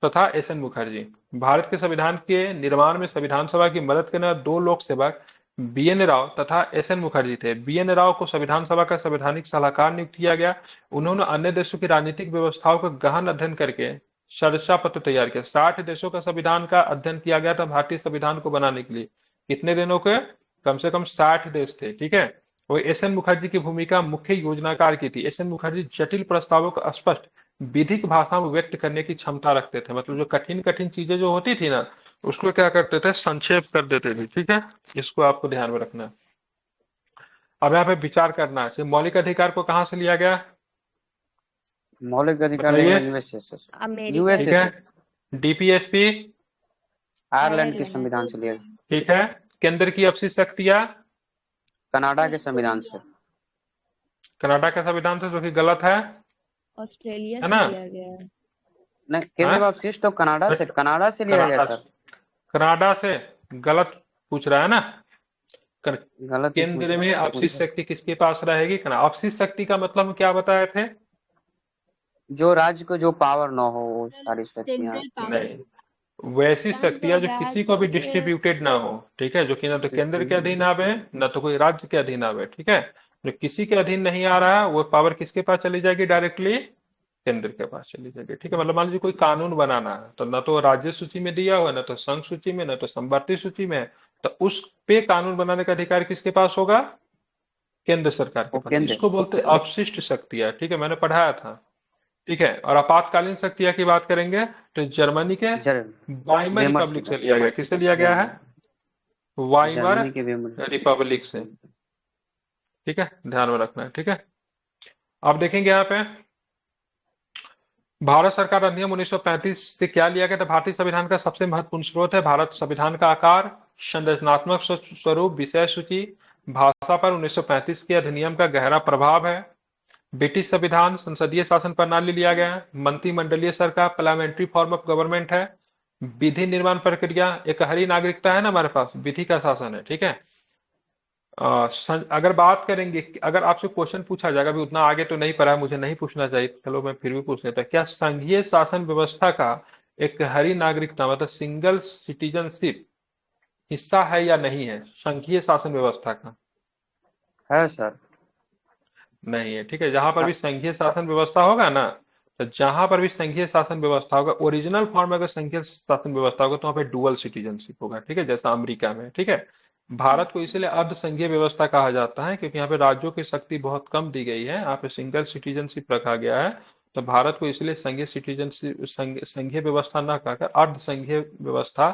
तथा एस एन मुखर्जी। भारत के संविधान के निर्माण में संविधान सभा की मदद करने वाले 2 लोक सेवक बी एन राव तथा एस एन मुखर्जी थे। बी एन राव को संविधान सभा का संवैधानिक सलाहकार नियुक्त किया गया। उन्होंने अन्य देशों की राजनीतिक व्यवस्थाओं का गहन अध्ययन करके चर्चा पत्र तैयार किया। 60 देशों का संविधान का अध्ययन किया गया था भारतीय संविधान को बनाने के लिए। कितने दिनों के? कम से कम 60 देश थे। ठीक है, वही एस एन मुखर्जी की भूमिका मुख्य योजनाकार की थी। एस एन मुखर्जी जटिल प्रस्तावों को स्पष्ट विधिक भाषा में व्यक्त करने की क्षमता रखते थे। मतलब जो कठिन कठिन चीजें जो होती थी ना, उसको क्या करते थे, संक्षेप कर देते थे। ठीक है, इसको आपको ध्यान में रखना है। अब यहाँ पे विचार करना है, मौलिक अधिकार को कहाँ से लिया गया? मौलिक अधिकार बताइए। यूएसए से। अमेरिका यूएसए ठीक से। है, डीपीएसपी। आयरलैंड के आयरलैंड। संविधान से लिया। ठीक है, केंद्र की अपनी शक्तियां कनाडा के संविधान से। कनाडा के संविधान से, जो कि गलत ऑस्ट्रेलिया है से ना? लिया गया है। नहीं, हाँ? केंद्र वापसी तो कनाडा से लिया गया कनाडा सर। कनाडा से गलत पूछ रहा है ना? गलत ही केंद्र में अपशिष्ट पूछा। शक्ति किसके पास रहेगी? अपशिष्ट शक्ति का मतलब हम क्या बताए थे? जो राज्य को जो पावर ना हो वो सारी शक्तियां। Central power. नहीं, वैसी ना तो शक्तियां जो किसी को भी राज्य। डिस्ट्रीब्यूटेड ना हो। ठीक है, जो कि ना तो केंद्र के अधीन आवे, ना तो कोई राज्य के अधीन आवे। ठीक है, जो किसी के अधीन नहीं आ रहा है, वो पावर किसके पास चली जाएगी? डायरेक्टली केंद्र के पास चली जाएगी। ठीक है, मतलब मान लीजिए कोई कानून बनाना है, तो ना तो राज्य सूची में दिया हुआ, ना तो संघ सूची में, ना तो समवर्ती सूची में, तो उस पे कानून बनाने का अधिकार किसके पास होगा? केंद्र सरकार के वो पास। केंद्र। इसको बोलते हैं अपशिष्ट शक्तियां। ठीक है, मैंने पढ़ाया था। ठीक है, और आपातकालीन शक्तियां की बात करेंगे तो जर्मनी के जर वाइमर वेमर से रिपब्लिक से लिया गया। किससे लिया गया है? वाइमर जर्मनी के वेमर। रिपब्लिक से। ठीक है, ध्यान में रखना है। ठीक है, अब देखेंगे यहाँ पे भारत सरकार अधिनियम 1935 से क्या लिया गया था? भारतीय संविधान का सबसे महत्वपूर्ण स्रोत है भारत संविधान का आकार, संरचनात्मक स्वरूप, विषय सूची, भाषा पर 1935 के अधिनियम का गहरा प्रभाव है। ब्रिटिश संविधान संसदीय शासन प्रणाली लिया गया है। मंत्रिमंडलीय सरकार पार्लियामेंट्री फॉर्म ऑफ गवर्नमेंट है। विधि निर्माण प्रक्रिया, एक हरी नागरिकता है ना हमारे पास, विधि का शासन है। ठीक है, अगर बात करेंगे, अगर आपसे क्वेश्चन पूछा जाएगा, अभी उतना आगे तो नहीं पढ़ा है, मुझे नहीं पूछना चाहिए, चलो मैं फिर भी पूछ लेता, क्या संघीय शासन व्यवस्था का एक हरी नागरिकता मतलब सिंगल सिटीजनशिप हिस्सा है या नहीं है? संघीय शासन व्यवस्था का है सर। नहीं है। ठीक है, जहां पर भी संघीय शासन व्यवस्था होगा ना, तो जहां पर भी संघीय शासन व्यवस्था होगा, ओरिजिनल फॉर्म में अगर संघीय शासन व्यवस्था होगा तो वहां पे डुअल सिटीजनशिप होगा। ठीक है, जैसा अमेरिका में। ठीक है, भारत को इसलिए अर्ध संघीय व्यवस्था कहा जाता है क्योंकि यहाँ पे राज्यों की शक्ति बहुत कम दी गई है, यहाँ पे सिंगल सिटीजनशिप रखा गया है। तो भारत को इसलिए संघीय सिटीजनशिप संघीय व्यवस्था न कहकर अर्ध संघीय व्यवस्था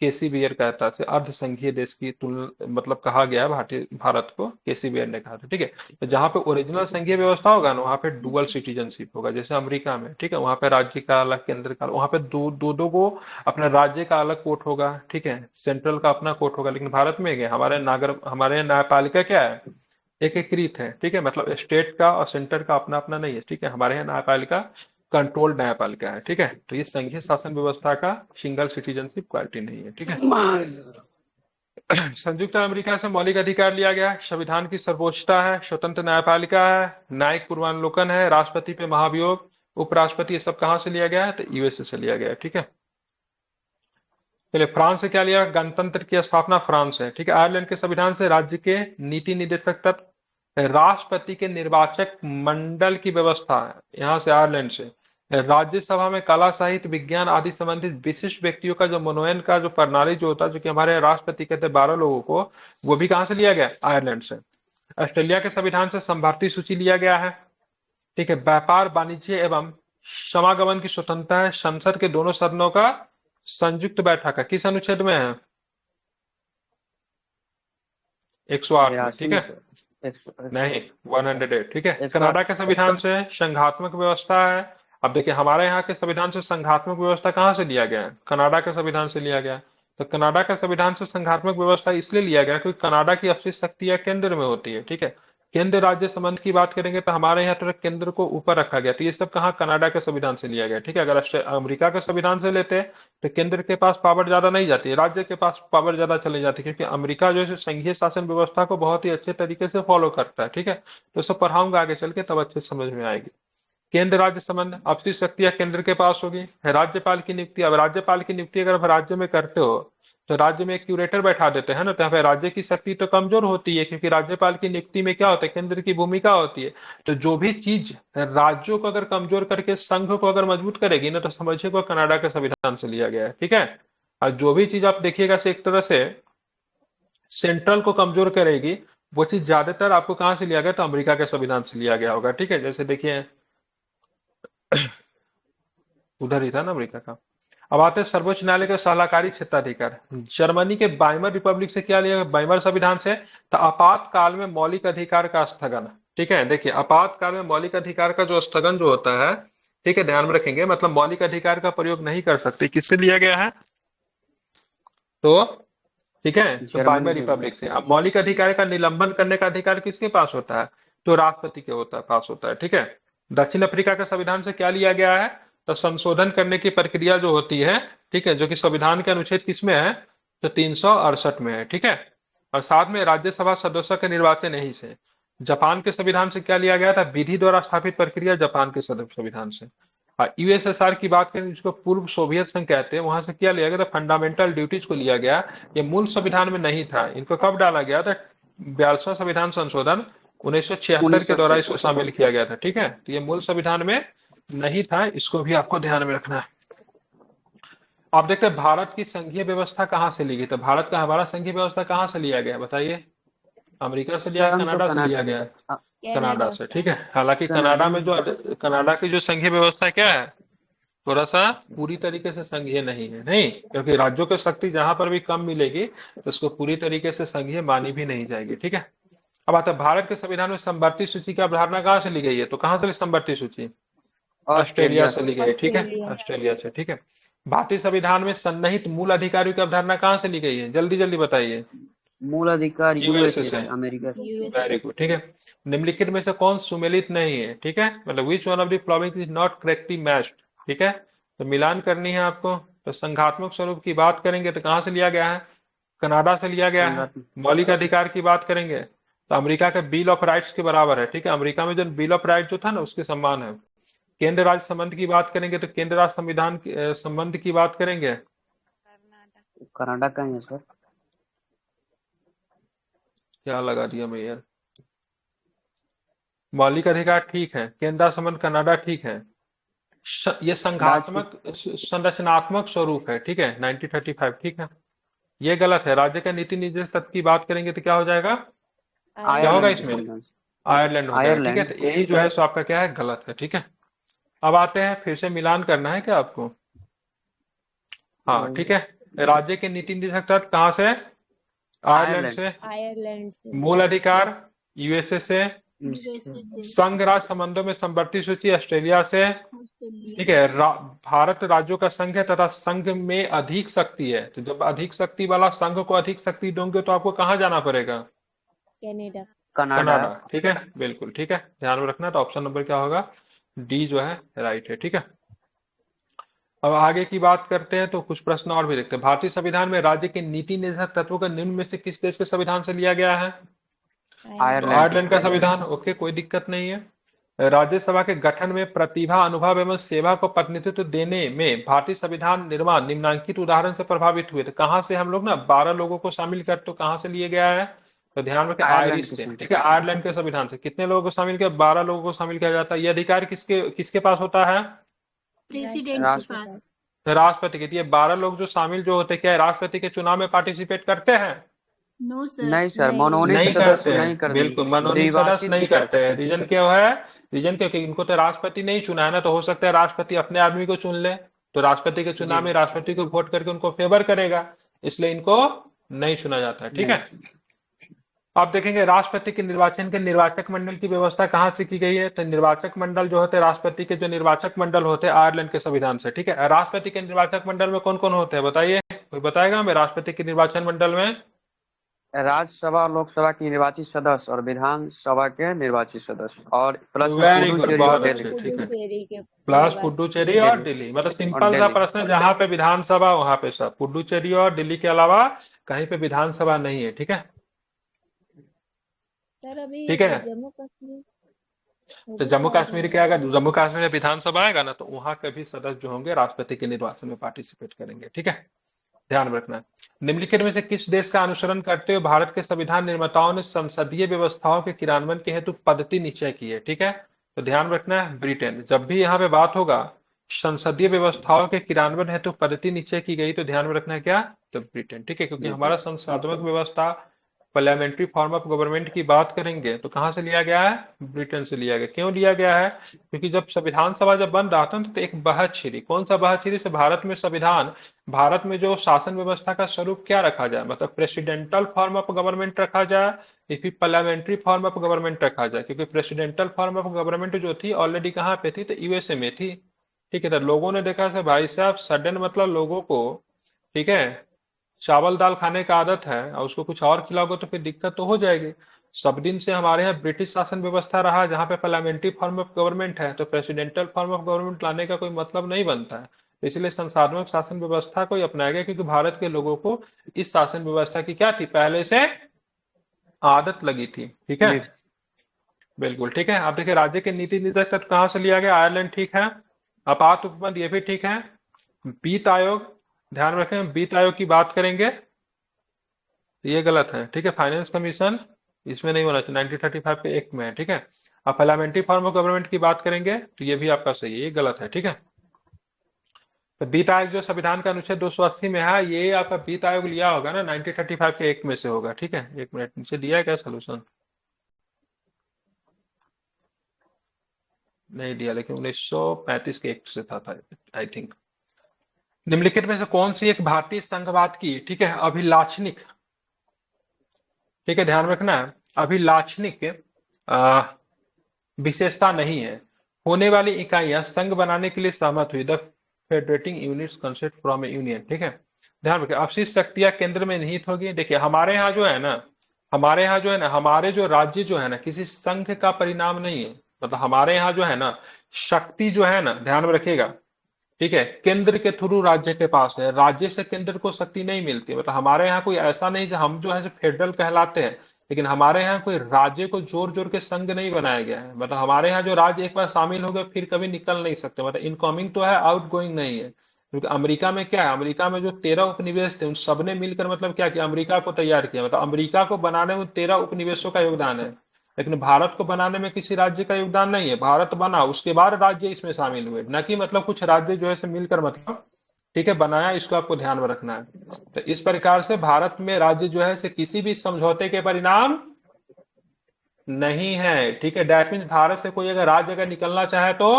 केसी बियर कहता है, अर्ध संघीय देश की तुलना मतलब कहा गया है भारत को, केसी बियर ने कहा था। ठीक है, तो जहाँ पे ओरिजिनल संघीय व्यवस्था होगा ना, वहाँ पे डुअल सिटीजनशिप होगा, जैसे अमेरिका में। ठीक है, वहाँ पे राज्य का अलग, केंद्र का, वहाँ पे दो को अपने राज्य का अलग कोर्ट होगा। ठीक है, सेंट्रल का अपना कोर्ट होगा। लेकिन भारत में क्या, हमारे न्यायपालिका क्या है? एकीकृत है, ठीक है, मतलब स्टेट का और सेंटर का अपना अपना नहीं है, ठीक है। हमारे यहाँ न्यायपालिका कंट्रोल्ड न्यायपालिका है, ठीक है। तो ये संघीय शासन व्यवस्था का सिंगल सिटीजनशिप क्वालिटी नहीं है, ठीक है। संयुक्त अमेरिका से मौलिक अधिकार लिया गया है, संविधान की सर्वोच्चता है, स्वतंत्र न्यायपालिका है, न्यायिक पूर्वावलोकन है, राष्ट्रपति पे महाभियोग, उपराष्ट्रपति, ये सब कहाँ से लिया गया है? तो यूएसए से लिया गया है, ठीक है। चलिए, फ्रांस से क्या लिया? गणतंत्र की स्थापना फ्रांस है, ठीक है। आयरलैंड के संविधान से राज्य के नीति निदेशक तक राष्ट्रपति के निर्वाचक मंडल की व्यवस्था है, यहाँ से आयरलैंड से। राज्यसभा में कला, साहित्य, विज्ञान आदि संबंधित विशिष्ट व्यक्तियों का जो मनोनयन का जो प्रणाली जो होता है, जो कि हमारे यहाँ राष्ट्रपति कहते हैं 12 लोगों को, वो भी कहाँ से लिया गया? आयरलैंड से। ऑस्ट्रेलिया के संविधान से संभारती सूची लिया गया है, ठीक है। व्यापार, वाणिज्य एवं समागमन की स्वतंत्रता है। संसद के दोनों सदनों का संयुक्त बैठक है, किस अनुच्छेद में है? 108 में, ठीक 83 है। नहीं, 108, ठीक है। कनाडा के संविधान से संघात्मक व्यवस्था है। अब देखिए, हमारे यहाँ के संविधान से संघात्मक व्यवस्था कहाँ से लिया गया है? कनाडा के संविधान से लिया गया है। तो कनाडा के संविधान से संघात्मक व्यवस्था इसलिए लिया गया क्योंकि कनाडा की अपनी शक्तियां केंद्र में होती है, ठीक है। केंद्र राज्य संबंध की बात करेंगे तो हमारे यहाँ तो केंद्र को ऊपर रखा गया, तो ये सब कहाँ? कनाडा के संविधान से लिया गया, ठीक है। अगर अमेरिका के संविधान से लेते हैं तो केंद्र के पास पावर ज्यादा नहीं जाती है, राज्य के पास पावर ज्यादा चली जाती है, क्योंकि अमेरिका जो है संघीय शासन व्यवस्था को बहुत ही अच्छे तरीके से फॉलो करता है, ठीक है। तो सब पढ़ाऊंगा आगे चल के, तब अच्छे से समझ में आएगी। केंद्र राज्य संबंध, अपनी शक्तियां केंद्र के पास होगी। राज्यपाल की नियुक्ति, अब राज्यपाल की नियुक्ति अगर आप राज्य में करते हो तो राज्य में एक क्यूरेटर बैठा देते हैं ना, तो यहाँ पे राज्य की शक्ति तो कमजोर होती है, क्योंकि राज्यपाल की नियुक्ति में क्या होता है? केंद्र की भूमिका होती है। तो जो भी चीज राज्यों को अगर कमजोर करके संघ को अगर मजबूत करेगी ना, तो समझिए को कनाडा के संविधान से लिया गया है, ठीक है। और जो भी चीज आप देखिएगा से एक तरह से सेंट्रल को कमजोर करेगी, वो चीज ज्यादातर आपको कहाँ से लिया गया? तो अमेरिका के संविधान से लिया गया होगा, ठीक है। जैसे देखिए, उधर ही था ना अमेरिका का। अब आते हैं सर्वोच्च न्यायालय के सलाहकारी क्षेत्राधिकार। जर्मनी के बाइमर रिपब्लिक से क्या लिया गया? बाइमर संविधान से। तो आपातकाल में मौलिक अधिकार का स्थगन, ठीक है। देखिए, आपातकाल में मौलिक अधिकार का जो स्थगन जो होता है, ठीक है, ध्यान में रखेंगे, मतलब मौलिक अधिकार का प्रयोग नहीं कर सकते। किससे लिया गया है? तो ठीक है, तो बाइमर रिपब्लिक से। अब मौलिक अधिकार का निलंबन करने का अधिकार किसके पास होता है? तो राष्ट्रपति के पास होता है, ठीक है। दक्षिण अफ्रीका के संविधान से क्या लिया गया है? तो संशोधन करने की प्रक्रिया जो होती है, ठीक है, जो कि संविधान के अनुच्छेद किसमें है? तो 368 में है, ठीक है। और साथ में राज्यसभा सदस्यों के निर्वाचन यहीं से। जापान के संविधान से क्या लिया गया था? विधि द्वारा स्थापित प्रक्रिया जापान के संविधान से। यूएसएसआर की बात करें, जिसको पूर्व सोवियत संघ कहते हैं, वहां से क्या लिया गया था? फंडामेंटल ड्यूटीज को लिया गया। ये मूल संविधान में नहीं था, इनको कब डाला गया था? 42वां संविधान संशोधन 1976 के द्वारा इसको शामिल किया गया था, ठीक है। तो ये मूल संविधान में नहीं था, इसको भी आपको ध्यान में रखना है। आप देखते हैं भारत की संघीय व्यवस्था कहाँ से ली गई? तो भारत का हमारा संघीय व्यवस्था कहाँ से लिया गया? बताइए। अमेरिका से लिया, कनाडा से लिया गया? कनाडा से, ठीक है। हालांकि कनाडा में जो कनाडा की जो संघीय व्यवस्था क्या है, थोड़ा सा पूरी तरीके से संघीय नहीं है, नहीं, क्योंकि राज्यों की शक्ति जहां पर भी कम मिलेगी तो उसको पूरी तरीके से संघीय मानी भी नहीं जाएगी, ठीक है। अब आता है भारत के संविधान में समवर्ती सूची की अवधारणा कहाँ से ली गई है? तो कहाँ से समवर्ती सूची? ऑस्ट्रेलिया से ली गई, ठीक है, ऑस्ट्रेलिया से, ठीक है। भारतीय संविधान में सन्निहित मूल अधिकारियों की अवधारणा कहाँ से ली गई है? जल्दी जल्दी बताइए। मूल अधिकार यूएसए से, अमेरिका से। वेरी गुड, ठीक है। निम्नलिखित में से कौन सुमेलित नहीं है? ठीक है, मतलब which one of the following is not correctly matched, ठीक है। तो मिलान करनी है आपको। तो संघात्मक स्वरूप की बात करेंगे तो कहाँ से लिया गया है? कनाडा से लिया गया है। मौलिक अधिकार की बात करेंगे तो अमेरिका के बिल ऑफ राइट्स के बराबर है, ठीक है। अमेरिका में जो बिल ऑफ राइट जो था ना, उसके समान है। केंद्र राज्य संबंध की बात करेंगे तो केंद्र राज्य संविधान संबंध की बात करेंगे। कनाडा का है सर। क्या लगा दिया मैं यार? मौलिक अधिकार ठीक है, केंद्र संबंध कनाडा ठीक है। ये संघात्मक संरचनात्मक स्वरूप है, ठीक है, 1935, ठीक है। ये गलत है। राज्य का नीति निर्देशक तत्व की बात करेंगे तो क्या हो जाएगा? क्या होगा इसमें? आयरलैंड हो जाएगा, ठीक है। तो यही जो है सो आपका क्या है? गलत है, ठीक है। अब आते हैं, फिर से मिलान करना है क्या आपको? हाँ, ठीक है। राज्य के नीति निर्देशक तत्व कहाँ से? आयरलैंड से। आयरलैंड से। मूल अधिकार यूएसए से। संघ राज्य संबंधों में समवर्ती सूची ऑस्ट्रेलिया से, ठीक है। भारत राज्यों का संघ है तथा संघ में अधिक शक्ति है। तो जब अधिक शक्ति वाला संघ को अधिक शक्ति दोगे तो आपको कहाँ जाना पड़ेगा? कनाडा। कनाडा। कनाडा, ठीक है, बिल्कुल ठीक है, ध्यान में रखना। तो ऑप्शन नंबर क्या होगा, डी जो है राइट है, ठीक है। अब आगे की बात करते हैं, तो कुछ प्रश्न और भी देखते हैं। भारतीय संविधान में राज्य के नीति निर्धारक तत्वों का निम्न में से किस देश के संविधान से लिया गया है? तो आयरलैंड। आयरलैंड। आयरलैंड का संविधान, ओके, कोई दिक्कत नहीं है। राज्यसभा के गठन में प्रतिभा, अनुभव एवं सेवा को प्रतिनिधित्व देने में भारतीय संविधान निर्माण निम्नलिखित उदाहरण से प्रभावित हुए। तो कहाँ से हम लोग ना 12 लोगों को शामिल कर, तो कहाँ से लिए गया है? तो ध्यान रखें, आयरलैंड आयरिश के से, संविधान। ठीक है, आयरलैंड के संविधान से। कितने लोगों को शामिल किया? 12 लोगों को शामिल किया जाता है। ये अधिकार किसके किसके पास होता है? प्रेसिडेंट के राष्ट्र पास। राष्ट्रपति के। तो ये 12 लोग जो शामिल जो होते हैं, क्या राष्ट्रपति के चुनाव में पार्टिसिपेट करते हैं? No sir. नहीं सर, नहीं। मनोनीत नहीं करते सदस्य नहीं हैं, करते, बिल्कुल, मनोनीत सदस्य निर्वाचित नहीं ही करते करते हैं। रीजन क्या है? रीजन क्योंकि इनको तो राष्ट्रपति नहीं चुना है ना, तो हो सकता है राष्ट्रपति अपने आदमी को चुन ले, तो राष्ट्रपति के जी चुनाव में राष्ट्रपति को वोट करके उनको फेवर करेगा, इसलिए इनको नहीं चुना जाता है, ठीक नहीं। है। आप देखेंगे राष्ट्रपति के निर्वाचन के निर्वाचक मंडल की व्यवस्था कहाँ से की गई है? तो निर्वाचक मंडल जो होते हैं, राष्ट्रपति के जो निर्वाचक मंडल होते हैं आयरलैंड के संविधान से, ठीक है। राष्ट्रपति के निर्वाचक मंडल में कौन कौन होते हैं बताइए, कोई बताएगा हमें? राष्ट्रपति के निर्वाचन मंडल में राज्यसभा और लोकसभा के निर्वाचित सदस्य और विधानसभा के निर्वाचित सदस्य, और प्लस में वेरी गुड, पुडुचेरी और बहुत दिल्ली अच्छे, ठीक है। पुडुचेरी के प्लस निर्वाचन। पुडुचेरी और दिल्ली दिल्ली, मतलब और सिंपल सा दिल्ली। प्रश्न, जहाँ पे विधानसभा वहां पे सब, पुडुचेरी और दिल्ली के अलावा कहीं पे विधानसभा नहीं है, ठीक है। सर अभी ठीक है, जम्मू कश्मीर वो तो भी जम्मू तो आ कश्मीर क्या, अगर जम्मू कश्मीर में विधानसभा आएगा ना, तो वहां के भी सदस्य जो होंगे राष्ट्रपति के निर्वाचन में पार्टिसिपेट करेंगे, ठीक है, ध्यान में रखना। निम्नलिखित में से किस देश का अनुसरण करते हुए भारत के संविधान निर्माताओं ने संसदीय व्यवस्थाओं के क्रियान्वयन के हेतु पद्धति निश्चय की है? ठीक है, तो ध्यान रखना है, ब्रिटेन। जब भी यहाँ पे बात होगा संसदीय व्यवस्थाओं के क्रियान्वयन हेतु पद्धति निश्चय की गई, तो ध्यान में रखना है क्या? तो ब्रिटेन, ठीक है, क्योंकि हमारा संसदीय व्यवस्था, पार्लियामेंट्री फॉर्म ऑफ गवर्नमेंट की बात करेंगे तो कहाँ से लिया गया है? ब्रिटेन से लिया गया। क्यों लिया गया है? क्योंकि जब संविधान सभा जब बन रहा था ना, तो एक बहस छिड़ी। कौन सा बहस छिड़ी? से भारत में संविधान, भारत में जो शासन व्यवस्था का स्वरूप क्या रखा जाए, मतलब प्रेसिडेंटल फॉर्म ऑफ गवर्नमेंट रखा जाए या फिर पार्लियामेंट्री फॉर्म ऑफ गवर्नमेंट रखा जाए। क्योंकि प्रेसिडेंटल फॉर्म ऑफ गवर्नमेंट जो थी ऑलरेडी कहाँ पे थी? तो यूएसए में थी, ठीक है। तो लोगों ने देखा से भाई साहब सडन, मतलब लोगों को, ठीक है, चावल दाल खाने का आदत है और उसको कुछ और खिलाओगे तो फिर दिक्कत तो हो जाएगी। सब दिन से हमारे यहाँ ब्रिटिश शासन व्यवस्था रहा जहाँ पे पार्लियामेंट्री फॉर्म ऑफ गवर्नमेंट है, तो प्रेसिडेंटल फॉर्म ऑफ गवर्नमेंट लाने का कोई मतलब नहीं बनता है। तो इसलिए संसाधनों शासन व्यवस्था को ही अपनाया गया, क्योंकि भारत के लोगों को इस शासन व्यवस्था की क्या थी? पहले से आदत लगी थी, ठीक है, निश्चित। बिल्कुल ठीक है। आप देखिए राज्य के नीति निर्देशक तत्व कहाँ से लिया गया? आयरलैंड, ठीक है। आपात उपबंध, ये भी ठीक है। वित्त आयोग, ध्यान रखें वित्त आयोग की बात करेंगे तो ये गलत है, ठीक है। फाइनेंस कमीशन इसमें नहीं होना चाहिए, 1935 के एक्ट में है, ठीक है। अब पार्लियामेंट्री फॉर्म ऑफ गवर्नमेंट की बात करेंगे तो ये भी आपका सही है, ये गलत है, ठीक है। तो वित्त आयोग जो संविधान का अनुच्छेद 280 में है, ये आपका वित्त आयोग लिया होगा ना 1935 के एक्ट में से होगा, ठीक है। एक मिनट, नीचे दिया है क्या सोल्यूशन? नहीं दिया, लेकिन 1935 के एक्ट से था आई थिंक। निम्नलिखित में से कौन सी एक भारतीय संघवाद की, ठीक है, अभिलाक्षणिक, ठीक है, ध्यान रखना है, अभिलाक्षणिक विशेषता नहीं है? होने वाली इकाइयां संघ बनाने के लिए सहमत हुई। The federating units concept from A union, ठीक है, ध्यान रखिए। अवशिष्ट शक्तियां केंद्र में निहित होगी। देखिए हमारे यहाँ जो है ना, हमारे यहाँ जो है ना, हमारे जो राज्य जो है ना, किसी संघ का परिणाम नहीं है। मतलब हमारे यहाँ जो है ना, शक्ति जो है ना, ध्यान में रखिएगा, ठीक है, केंद्र के थ्रू राज्य के पास है, राज्य से केंद्र को शक्ति नहीं मिलती। मतलब हमारे यहाँ कोई ऐसा नहीं, जो हम जो है फेडरल कहलाते हैं, लेकिन हमारे यहाँ कोई राज्य को जोर जोर के संघ नहीं बनाया गया है। मतलब हमारे यहाँ जो राज्य एक बार शामिल हो गए फिर कभी निकल नहीं सकते। मतलब इनकमिंग तो है, आउट गोइंग नहीं है। क्योंकि अमेरिका में क्या है, अमेरिका में जो 13 उपनिवेश थे उन सबने मिलकर मतलब क्या किया? अमेरिका को तैयार किया। मतलब अमेरिका को बनाने में 13 उपनिवेशों का योगदान है, लेकिन भारत को बनाने में किसी राज्य का योगदान नहीं है। भारत बना उसके बाद राज्य इसमें शामिल हुए, न कि मतलब कुछ राज्य जो है से मिलकर मतलब, ठीक है, बनाया। इसको आपको ध्यान में रखना है। तो इस प्रकार से भारत में राज्य जो है से किसी भी समझौते के परिणाम नहीं है, ठीक है। दैट मीन्स भारत से कोई अगर राज्य अगर निकलना चाहे तो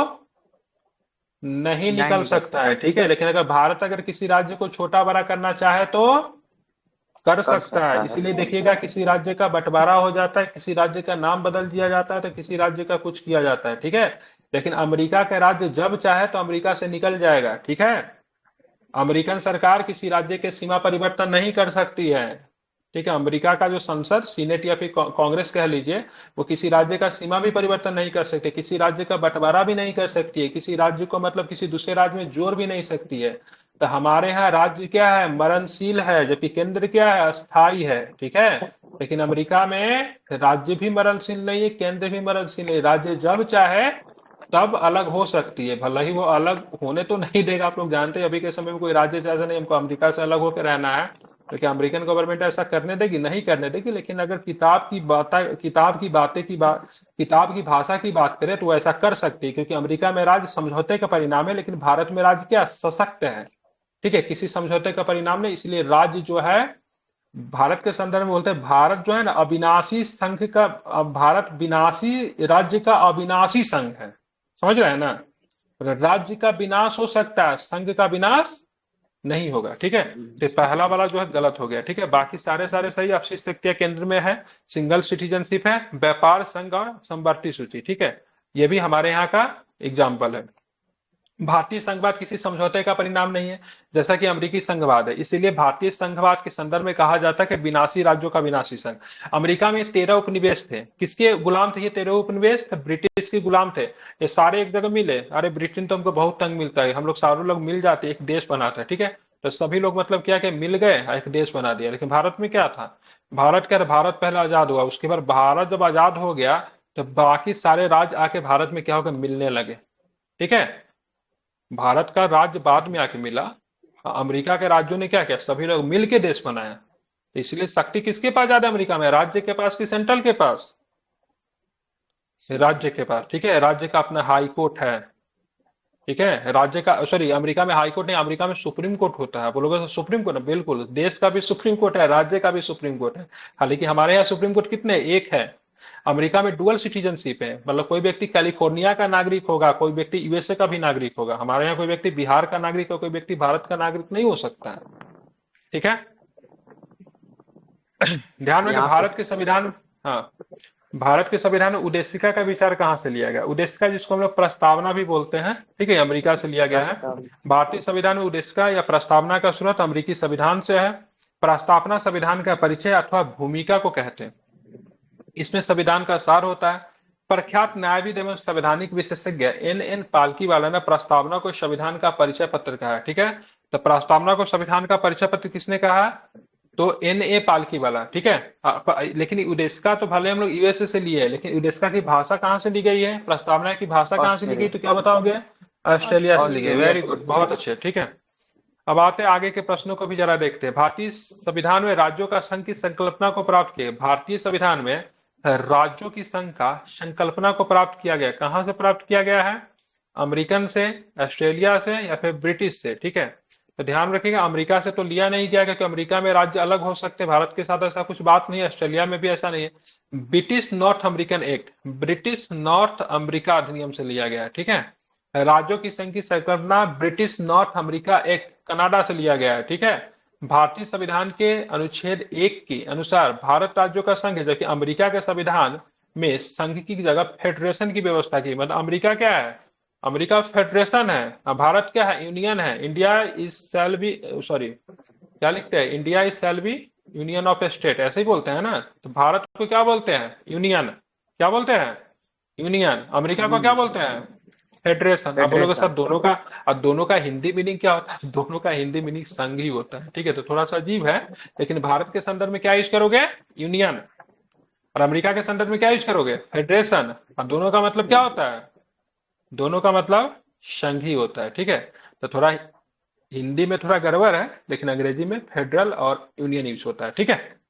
नहीं नहीं निकल निकल सकता सकता। है, ठीक है। लेकिन अगर भारत अगर किसी राज्य को छोटा बड़ा करना चाहे तो कर कर सकता है। सकता है। इसीलिए देखिएगा किसी राज्य का बंटवारा हो जाता है, किसी राज्य का नाम बदल दिया जाता है, तो किसी राज्य का कुछ किया जाता है, ठीक है। लेकिन अमेरिका का राज्य जब चाहे तो अमेरिका से निकल जाएगा, ठीक है। अमेरिकन सरकार किसी राज्य के सीमा परिवर्तन नहीं कर सकती है, ठीक है। अमेरिका का जो संसद, सीनेट या फिर कांग्रेस कह लीजिए, वो किसी राज्य का सीमा भी परिवर्तन नहीं कर सकते, किसी राज्य का बंटवारा भी नहीं कर सकती है, किसी राज्य को मतलब किसी दूसरे राज्य में जोड़ भी नहीं सकती है। तो हमारे यहाँ राज्य क्या है, मरणशील है, जबकि केंद्र क्या है, अस्थाई है। ठीक है। लेकिन अमेरिका में राज्य भी मरणशील नहीं है, केंद्र भी मरणशील नहीं है। राज्य जब चाहे तब अलग हो सकती है, भले ही वो अलग होने तो नहीं देगा। आप लोग जानते हैं अभी के समय में कोई राज्य चाहे नहीं हमको अमेरिका से अलग होकर रहना है, तो क्या अमेरिकन गवर्नमेंट ऐसा करने देगी? नहीं करने देगी। लेकिन अगर किताब की भाषा की बात करें तो वो ऐसा कर सकती है, क्योंकि अमेरिका में राज्य समझौते का परिणाम है, लेकिन भारत में राज्य क्या, सशक्त है। ठीक है, किसी समझौते का परिणाम नहीं। इसलिए राज्य जो है, भारत के संदर्भ में बोलते हैं, भारत जो है ना अविनाशी संघ का, भारत विनाशी राज्य का अविनाशी संघ है। समझ रहे हैं ना? राज्य का विनाश हो सकता है, संघ का विनाश नहीं होगा। ठीक है। तो पहला वाला जो है गलत हो गया। ठीक है, बाकी सारे सारे सही। अपशिष्ट शक्तियां केंद्र में है, सिंगल सिटीजनशिप है, व्यापार संघ और समवर्ती सूची। ठीक है, ये भी हमारे यहाँ का एग्जाम्पल है। भारतीय संघवाद किसी समझौते का परिणाम नहीं है, जैसा कि अमेरिकी संघवाद है। इसीलिए भारतीय संघवाद के संदर्भ में कहा जाता है कि विनाशी राज्यों का विनाशी संघ। अमेरिका में 13 उपनिवेश थे। किसके गुलाम थे ये 13 उपनिवेश? ब्रिटिश के गुलाम थे। ये सारे एक जगह मिले, अरे ब्रिटेन तो हमको बहुत तंग मिलता है, हम लोग सारे लोग मिल जाते, एक देश बनाते हैं। ठीक है, तो सभी लोग मतलब क्या कि मिल गए, एक देश बना दिया। लेकिन भारत में क्या था, भारत पहले आजाद हुआ, उसके बाद भारत जब आजाद हो गया तो बाकी सारे राज्य आके भारत में क्या हो गया, मिलने लगे। ठीक है, भारत का राज्य बाद में आके मिला। अमेरिका के राज्यों ने क्या किया, सभी लोग मिल के देश बनाया। तो इसलिए शक्ति किसके पास ज्यादा है अमेरिका में, राज्य के पास कि सेंट्रल के पास? राज्य के पास। ठीक है, राज्य का अपना हाई कोर्ट है। ठीक है, राज्य का, सॉरी, अमेरिका में हाई कोर्ट नहीं, अमेरिका में सुप्रीम कोर्ट होता है। बोलोगे सुप्रीम कोर्ट? बिल्कुल, देश का भी सुप्रीम कोर्ट है, राज्य का भी सुप्रीम कोर्ट है। हालांकि हमारे यहाँ सुप्रीम कोर्ट कितने, एक है। अमेरिका में डुअल सिटीजनशिप है, मतलब कोई व्यक्ति कैलिफोर्निया का नागरिक होगा, कोई व्यक्ति यूएसए का भी नागरिक होगा। हमारे यहाँ कोई व्यक्ति बिहार का नागरिक हो, कोई व्यक्ति भारत का नागरिक नहीं हो सकता है। ठीक है, ध्यान में कि यहाँ पे भारत के संविधान, हाँ, भारत के संविधान में उद्देशिका का विचार कहाँ से लिया गया? उद्देशिका जिसको हम लोग प्रस्तावना भी बोलते हैं, ठीक है, अमेरिका से लिया गया है। प्रस्ताव भारतीय संविधान में उद्देशिका या प्रस्तावना का स्रोत अमेरिकी संविधान से है। प्रस्तावना संविधान का परिचय अथवा भूमिका को कहते हैं। इसमें संविधान का सार होता है। प्रख्यात न्यायविद एवं संवैधानिक विशेषज्ञ एन पालकीवाला ने प्रस्तावना को संविधान का परिचय पत्र कहा है। ठीक है, तो प्रस्तावना को संविधान का परिचय पत्र किसने कहा? तो पालकीवाला। ठीक है, लेकिन उद्देशिका तो भले हम लोग यूएसए से लिए है, लेकिन उद्देशिका की भाषा कहाँ से ली गई है, प्रस्तावना की भाषा कहाँ से ली गई, तो क्या बताओगे? ऑस्ट्रेलिया से ली गई। ऑस्ट्रेलिया वेरी गुड, बहुत अच्छे। ठीक है, अब आते हैं आगे के प्रश्नों को भी जरा देखते हैं। भारतीय संविधान में राज्यों का संघ की संकल्पना को प्राप्त किए। भारतीय संविधान में राज्यों की संघ का संकल्पना को प्राप्त किया गया। कहां से प्राप्त किया गया है? अमेरिकन से, ऑस्ट्रेलिया से, या फिर ब्रिटिश से। ठीक है, तो ध्यान रखिएगा, अमेरिका से तो लिया नहीं गया, क्योंकि अमेरिका में राज्य अलग हो सकते हैं, भारत के साथ ऐसा कुछ बात नहीं है, ऑस्ट्रेलिया में भी ऐसा नहीं है। British north American act, British north America अधिनियम से लिया गया है। ठीक है, राज्यों की संघ की संकल्पना British north America act Canada से लिया गया है। ठीक है, भारतीय संविधान के अनुच्छेद 1 के अनुसार भारत राज्यों का संघ है, जबकि अमेरिका के संविधान में संघ की जगह फेडरेशन की व्यवस्था की। मतलब अमेरिका क्या है, अमेरिका फेडरेशन है, भारत क्या है, यूनियन है। India is shall be, sorry, क्या लिखते हैं, India is shall be union of state, ऐसे ही बोलते हैं ना। तो भारत को क्या बोलते हैं, यूनियन। क्या बोलते हैं, यूनियन। अमेरिका को क्या बोलते हैं, फेडरेशन। अब बोलोगे सर फेडरेशन दोनों का, अब दोनों का हिंदी मीनिंग क्या होता है? दोनों का हिंदी मीनिंग संघ ही होता है। ठीक है, तो थोड़ा सा अजीब है, लेकिन भारत के संदर्भ में क्या यूज करोगे, यूनियन, और अमेरिका के संदर्भ में क्या यूज करोगे, फेडरेशन। और दोनों का मतलब क्या होता है, दोनों का मतलब संघ ही होता है। ठीक है, तो थोड़ा हिंदी में थोड़ा गड़बड़ है, लेकिन अंग्रेजी में फेडरल और यूनियन यूज होता है। ठीक है,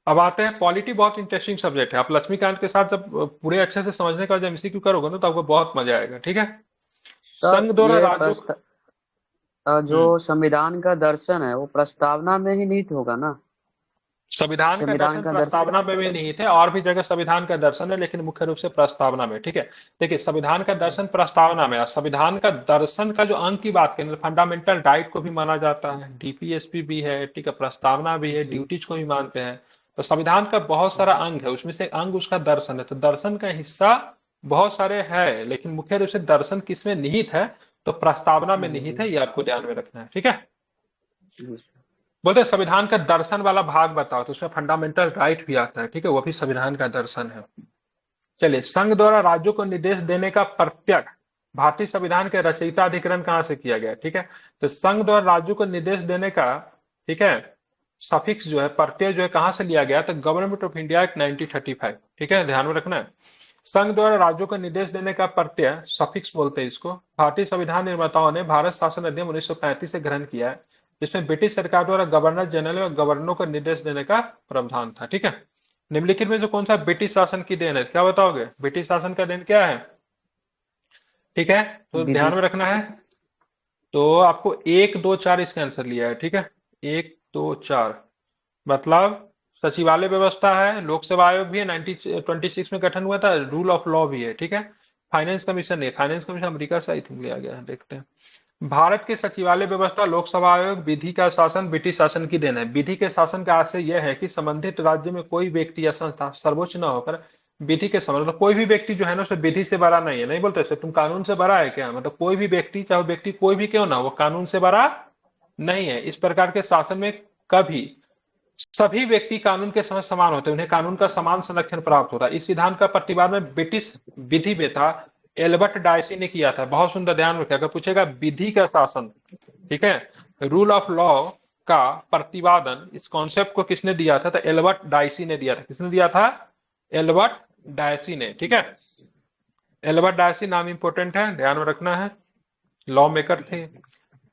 अब आते हैं, पॉलिटी बहुत इंटरेस्टिंग सब्जेक्ट है। आप लक्ष्मीकांत के साथ जब पूरे अच्छे से समझने का जब एमसीक्यू करोगे ना, तो आपको बहुत मजा आएगा। ठीक है, सर संघ द्वारा ये राज्यों, हम्म, जो संविधान का दर्शन है वो प्रस्तावना में ही निहित होगा ना। संविधान का संविधान दर्शन का दर्शन प्रस्तावना में भी नहीं थे, और भी जगह संविधान का दर्शन है, लेकिन मुख्य रूप से प्रस्तावना में। ठीक है, देखिए, संविधान का दर्शन प्रस्तावना में, और संविधान का दर्शन का जो अंग की बात करें, फंडामेंटल राइट को भी माना जाता है, डीपीएसपी भी है, ठीक है, प्रस्तावना भी है, जी ड्यूटीज को भी मानते हैं। तो संविधान का बहुत सारा अंग है, उसमें से अंग उसका दर्शन है। तो दर्शन का हिस्सा बहुत सारे है, लेकिन मुख्य रूप से दर्शन किसमें निहित है, तो प्रस्तावना में निहित है, ये आपको ध्यान में रखना है। ठीक है, जी बोलते हैं संविधान का दर्शन वाला भाग बताओ, तो उसमें फंडामेंटल राइट भी आता है, ठीक है, वो भी संविधान का दर्शन है। चलिए, संघ द्वारा राज्यों को निर्देश देने का प्रत्यय भारतीय संविधान के रचयिता अधिकरण कहाँ से किया गया, ठीक है। तो संघ द्वारा राज्यों को निर्देश देने का, ठीक है, सफिक्स जो है, प्रत्यय जो है, कहां से लिया गया, तो गवर्नमेंट ऑफ इंडिया एक्ट 1935, ठीक है, ध्यान में रखना है। संघ द्वारा राज्यों को निर्देश देने का प्रत्यय, सफिक्स बोलते हैं इसको, भारतीय संविधान निर्माताओं ने भारत शासन अधिनियम 1935 से ग्रहण किया है, जिसमें ब्रिटिश सरकार द्वारा गवर्नर जनरल और गवर्नरों को निर्देश देने का प्रावधान था, ठीक है। निम्नलिखित में से कौन सा ब्रिटिश शासन की देन है, क्या बताओगे, ब्रिटिश शासन का देन क्या है, ठीक है, तो विधि। ध्यान में रखना है। तो आपको 1 2 4 इसका आंसर लिया है, ठीक है, 1 2 4, मतलब सचिवालय व्यवस्था है, लोक सेवा आयोग भी है, 1926 में गठन हुआ था, रूल ऑफ लॉ भी है, ठीक है। फाइनेंस कमीशन नहीं, फाइनेंस कमीशन अमेरिका से आई थिंक लिया गया है, देखते हैं। भारत के सचिवालय व्यवस्था, लोकसभा आयोग, विधि का शासन ब्रिटिश शासन की देन है। विधि के शासन का आशय यह है कि संबंधित राज्य में कोई व्यक्ति या संस्था सर्वोच्च न होकर विधि के समझ, मतलब कोई भी व्यक्ति जो है ना, उसे विधि से बड़ा नहीं है, नहीं बोलते ऐसे, तुम कानून से बड़ा है क्या, मतलब कोई भी व्यक्ति, चाहे वो व्यक्ति कोई भी क्यों ना, वो कानून से बड़ा नहीं है। इस प्रकार के शासन में कभी सभी व्यक्ति कानून के समक्ष समान होते हैं, उन्हें कानून का समान संरक्षण प्राप्त होता है। इस सिद्धांत का प्रतिपादन ब्रिटिश विधि वेता एल्बर्ट डायसी ने किया था। बहुत सुंदर, ध्यान रखें, अगर पूछेगा विधि का शासन, ठीक है, रूल ऑफ लॉ का प्रतिपादन, इस कॉन्सेप्ट को किसने दिया था, तो एल्बर्ट डायसी ने दिया था। किसने दिया था, एल्बर्ट डायसी ने, ठीक है। एल्बर्ट डायसी नाम इंपोर्टेंट है, ध्यान में रखना है, लॉ मेकर थे।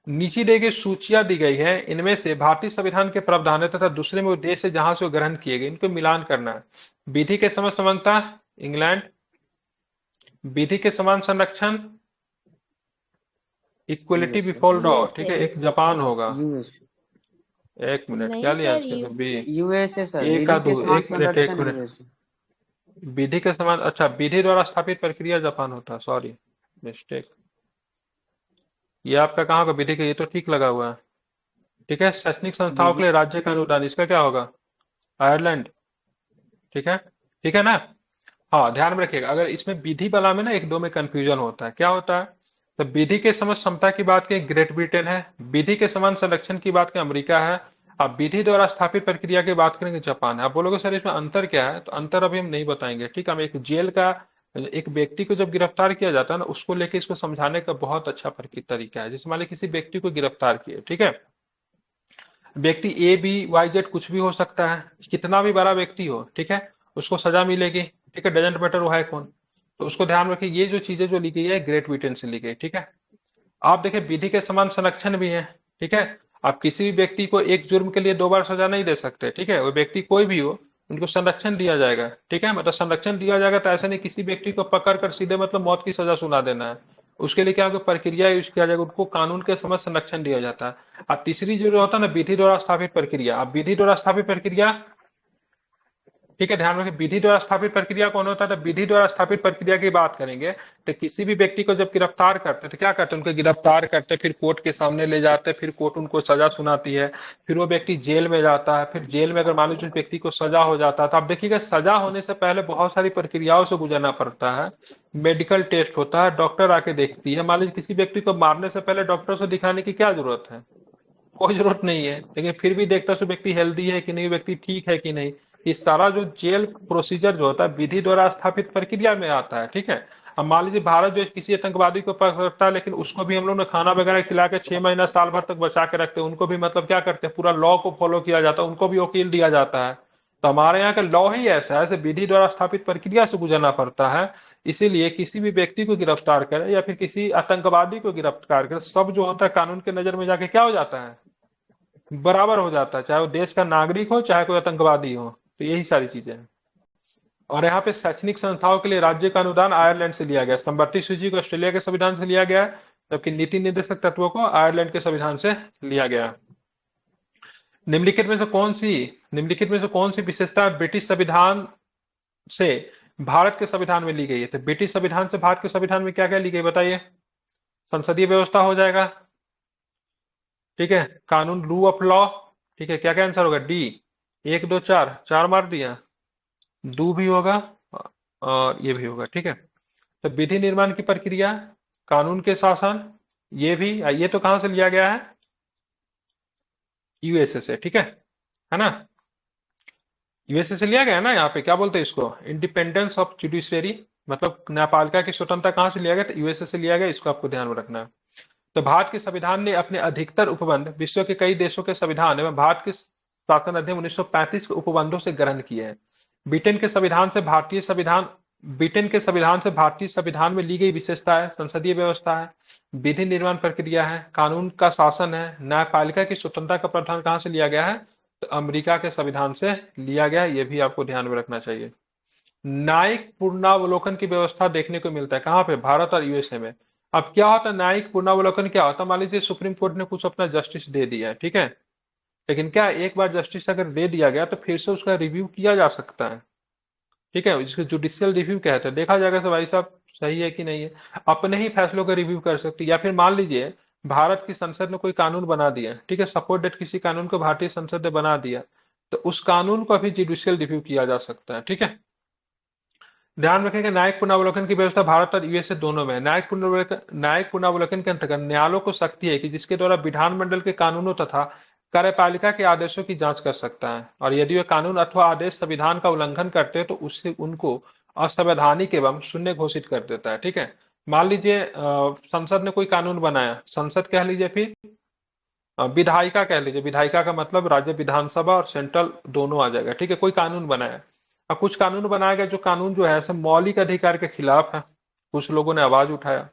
नीचे दी गई सूचियां दी गई है, इनमें से भारतीय संविधान के प्रावधान तथा दूसरे में उद्देश्य जहां से ग्रहण किए गए, इनको मिलान करना है। विधि के समान समानता, इंग्लैंड। विधि के समान संरक्षण, इक्वलिटी यूएसए। बिफोर लॉ, ठीक है, USA। एक जापान होगा। यूएसए। एक मिनट, क्या नहीं लिया सर, इसके यू अंदर, बी, यूएसए सर, ए का विधि के दो, समान एक मिनट, एक संरक्षण मिनट। यूएसए। विधि के समान, अच्छा, विधि द्वारा स्थापित प्रक्रिया जापान होता है, सॉरी, मिस्टेक। ये आपका कहाँ का विधि का, ये तो ठीक लगा हुआ है, ठीक है। शैक्षणिक संस्थाओं के विधि। लिए राज्य का अनुदान, इसका क्या होगा, आयरलैंड, ठीक है, ठीक है ना। हाँ, ध्यान में रखिएगा, अगर इसमें विधि वाला में ना एक दो में कंफ्यूजन होता है, क्या होता है, तो विधि के समझ क्षमता की बात करें ग्रेट ब्रिटेन है, विधि के समान संरक्षण की बात करें अमेरिका है, अब विधि द्वारा स्थापित प्रक्रिया की बात करेंगे जापान है। आप बोलोगे सर इसमें अंतर क्या है, तो अंतर अभी हम नहीं बताएंगे, ठीक है। हम एक जेल का, एक व्यक्ति को जब गिरफ्तार किया जाता है ना, उसको लेके इसको समझाने का बहुत अच्छा तरीका है। जैसे मान लीजिए किसी व्यक्ति को गिरफ्तार किए, ठीक है, व्यक्ति ए बी वाई जेड कुछ भी हो सकता है, कितना भी बड़ा व्यक्ति हो, ठीक है, उसको सजा मिलेगी, ठीक है, डजेंट मैटर वो है कौन। तो उसको ध्यान रखिए, ये जो चीजें जो ली गई है ग्रेट ब्रिटेन से ली गई, ठीक है। आप देखिए विधि के समान संरक्षण भी है, ठीक है। आप किसी भी व्यक्ति को एक जुर्म के लिए 2 बार सजा नहीं दे सकते, ठीक है, वो व्यक्ति कोई भी हो, उनको संरक्षण दिया जाएगा, ठीक है। मतलब संरक्षण दिया जाएगा तो ऐसा नहीं किसी व्यक्ति को पकड़ कर सीधे मतलब मौत की सजा सुना देना है। उसके लिए क्या होगा, प्रक्रिया यूज किया जाएगा, उनको कानून के समझ संरक्षण दिया जाता है। अब तीसरी जो होता है ना, विधि द्वारा स्थापित प्रक्रिया। अब विधि द्वारा स्थापित प्रक्रिया, ठीक है, ध्यान रखें, विधि द्वारा स्थापित प्रक्रिया कौन होता है, तो विधि द्वारा स्थापित प्रक्रिया की बात करेंगे तो किसी भी व्यक्ति को जब गिरफ्तार करते तो क्या करते हैं, उनको गिरफ्तार करते, फिर कोर्ट के सामने ले जाते, फिर कोर्ट उनको सजा सुनाती है, फिर वो व्यक्ति जेल में जाता है, फिर जेल में अगर मान लीजिए उस व्यक्ति को सजा हो जाता है, तो आप देखिएगा सजा होने से पहले बहुत सारी प्रक्रियाओं से गुजरना पड़ता है। मेडिकल टेस्ट होता है, डॉक्टर आके देखती है। मान लीजिए किसी व्यक्ति को मारने से पहले डॉक्टर से दिखाने की क्या जरूरत है, कोई जरूरत नहीं है, लेकिन फिर भी देखता है व्यक्ति हेल्दी है कि नहीं, व्यक्ति ठीक है कि नहीं। ये सारा जो जेल प्रोसीजर जो होता है विधि द्वारा स्थापित प्रक्रिया में आता है, ठीक है। अब मान लीजिए भारत जो किसी आतंकवादी को पकड़ता है, लेकिन उसको भी हम लोग ने खाना वगैरह खिला के 6 महीना साल भर तक बचा के रखते हैं, उनको भी मतलब क्या करते हैं, पूरा लॉ को फॉलो किया जाता है, उनको भी वकील दिया जाता है। तो हमारे यहाँ का लॉ ही ऐसा है, ऐसे विधि द्वारा स्थापित प्रक्रिया से गुजरना पड़ता है। इसीलिए किसी भी व्यक्ति को गिरफ्तार करे या फिर किसी आतंकवादी को गिरफ्तार करे, सब जो होता है कानून के नजर में जाके क्या हो जाता है, बराबर हो जाता है, चाहे वो देश का नागरिक हो चाहे कोई आतंकवादी हो। तो यही सारी चीजें हैं। और यहाँ पे शैक्षणिक संस्थाओं के लिए राज्य का अनुदान आयरलैंड से लिया गया, समवर्ती सूची को ऑस्ट्रेलिया के संविधान से लिया गया, जबकि नीति निर्देशक तत्वों को आयरलैंड के संविधान से लिया गया। निम्नलिखित में से कौन सी निम्नलिखित में से कौन सी विशेषता ब्रिटिश संविधान से भारत के संविधान में ली गई है, तो ब्रिटिश संविधान से भारत के संविधान में क्या क्या ली गई बताइए। संसदीय व्यवस्था हो जाएगा, ठीक है, कानून, रूल ऑफ लॉ, ठीक है, क्या क्या आंसर होगा, डी, 1 2 4, 4 मार दिया, दो भी होगा और ये भी होगा, ठीक है। तो विधि निर्माण की प्रक्रिया, कानून के शासन, ये भी, ये तो कहां से लिया गया है, यूएसए से, ठीक है ना। यूएसए से लिया गया है ना, यहाँ पे क्या बोलते हैं इसको, इंडिपेंडेंस ऑफ जुडिशरी, मतलब न्यायपालिका की स्वतंत्रता कहाँ से लिया गया, तो यूएसए से लिया गया, इसको आपको ध्यान में रखना है। तो भारत के संविधान ने अपने अधिकतर उपबंध विश्व के कई देशों के संविधान एवं भारत के शासन अधिनियम 1935 के उपबंधों से ग्रहण किए हैं। ब्रिटेन के संविधान से भारतीय संविधान ब्रिटेन के संविधान से भारतीय संविधान में ली गई विशेषता है, संसदीय व्यवस्था है, विधि निर्माण प्रक्रिया है, कानून का शासन है, न्यायपालिका की स्वतंत्रता का प्रावधान कहाँ से लिया गया है, तो अमेरिका के संविधान से लिया गया है, ये भी आपको ध्यान में रखना चाहिए। न्यायिक पुनरावलोकन की व्यवस्था देखने को मिलता है कहाँ पे, भारत और यूएसए में। अब क्या होता है न्यायिक पुनरावलोकन, क्या होता है, मान लीजिए सुप्रीम कोर्ट ने कुछ अपना जस्टिस दे दिया है, ठीक है, लेकिन क्या एक बार जस्टिस अगर दे दिया गया तो फिर से उसका रिव्यू किया जा सकता है, ठीक है, जिसको जुडिशियल रिव्यू कहते हैं, देखा जाएगा कि भाई साहब सही है कि नहीं है, अपने ही फैसलों का रिव्यू कर सकती है। या फिर मान लीजिए भारत की संसद ने कोई कानून बना दिया, ठीक है, सपोज डेट किसी कानून को भारतीय संसद ने बना दिया, तो उस कानून को भी जुडिशियल रिव्यू किया जा सकता है, ठीक है। ध्यान रखें कि न्यायिक पुनरावलोकन की व्यवस्था भारत और यूएसए दोनों में है। न्यायिक पुनरावलोकन के अंतर्गत न्यायालयों को शक्ति है कि जिसके द्वारा विधानमंडल के कानूनों तथा कार्यपालिका के आदेशों की जांच कर सकता है, और यदि वे कानून अथवा आदेश संविधान का उल्लंघन करते हैं तो उससे उनको असंवैधानिक एवं शून्य घोषित कर देता है, ठीक है। मान लीजिए संसद ने कोई कानून बनाया, संसद कह लीजिए, फिर विधायिका कह लीजिए, विधायिका का मतलब राज्य विधानसभा और सेंट्रल दोनों आ जाएगा, ठीक है, कोई कानून बनाया। अब कुछ कानून बनाया गया जो कानून जो है सब मौलिक अधिकार के खिलाफ है, कुछ लोगों ने आवाज उठाया,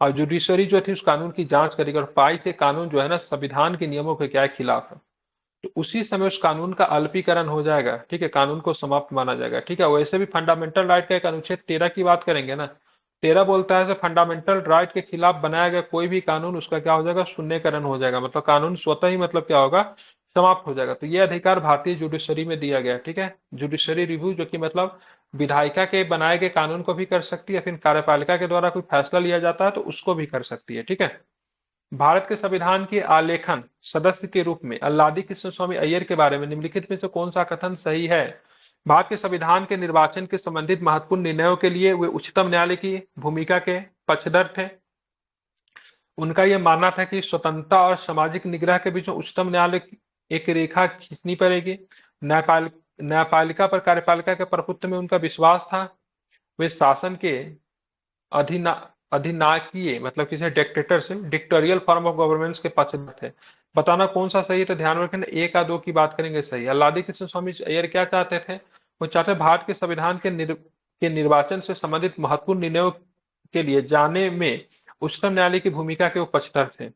और जुडिशरी जो थी उस कानून की जांच करेगी और पाई से कानून जो है ना संविधान के नियमों के क्या खिलाफ है, तो उसी समय उस कानून का अल्पीकरण हो जाएगा, ठीक है, कानून को समाप्त माना जाएगा, ठीक है। वैसे भी फंडामेंटल राइट का एक अनुच्छेद 13 की बात करेंगे ना, 13 बोलता है फंडामेंटल राइट के खिलाफ बनाया गया कोई भी कानून उसका क्या हो जाएगा, शून्यकरण हो जाएगा, मतलब कानून स्वतः ही मतलब क्या होगा, समाप्त हो जाएगा। तो ये अधिकार भारतीय जुडिशरी में दिया गया है, ठीक है, जुडिशरी रिव्यू, जो कि मतलब विधायिका के बनाए गए कानून को भी कर सकती है, फिर कार्यपालिका के द्वारा कोई फैसला लिया जाता है तो उसको भी कर सकती है, ठीक है। भारत के संविधान के आलेखन सदस्य के रूप में अल्लादी कृष्ण स्वामी अय्यर के बारे में निम्नलिखित में से कौन सा कथन सही है। भारत के संविधान के निर्वाचन के संबंधित महत्वपूर्ण निर्णयों के लिए वे उच्चतम न्यायालय की भूमिका के पक्षधर थे। उनका यह मानना था कि स्वतंत्रता और सामाजिक निग्रह के बीच में उच्चतम न्यायालय की एक रेखा खींचनी पड़ेगी। न्यायपालिका पर कार्यपालिका के प्रभुत्व में उनका विश्वास था। वे शासन के अधिना अधिनायकीय मतलब किसी डिक्टेटर से डिक्टोरियल फॉर्म ऑफ गवर्नेंस के पक्षधर थे। बताना कौन सा सही है, तो ध्यान रखें एक या दो की बात करेंगे सही। अल्लादी कृष्ण स्वामी अय्यर क्या चाहते थे, वो चाहते भारत के संविधान के निर्वाचन से संबंधित महत्वपूर्ण निर्णयों के लिए जाने में उच्चतम न्यायालय की भूमिका के वो पक्षधर थे,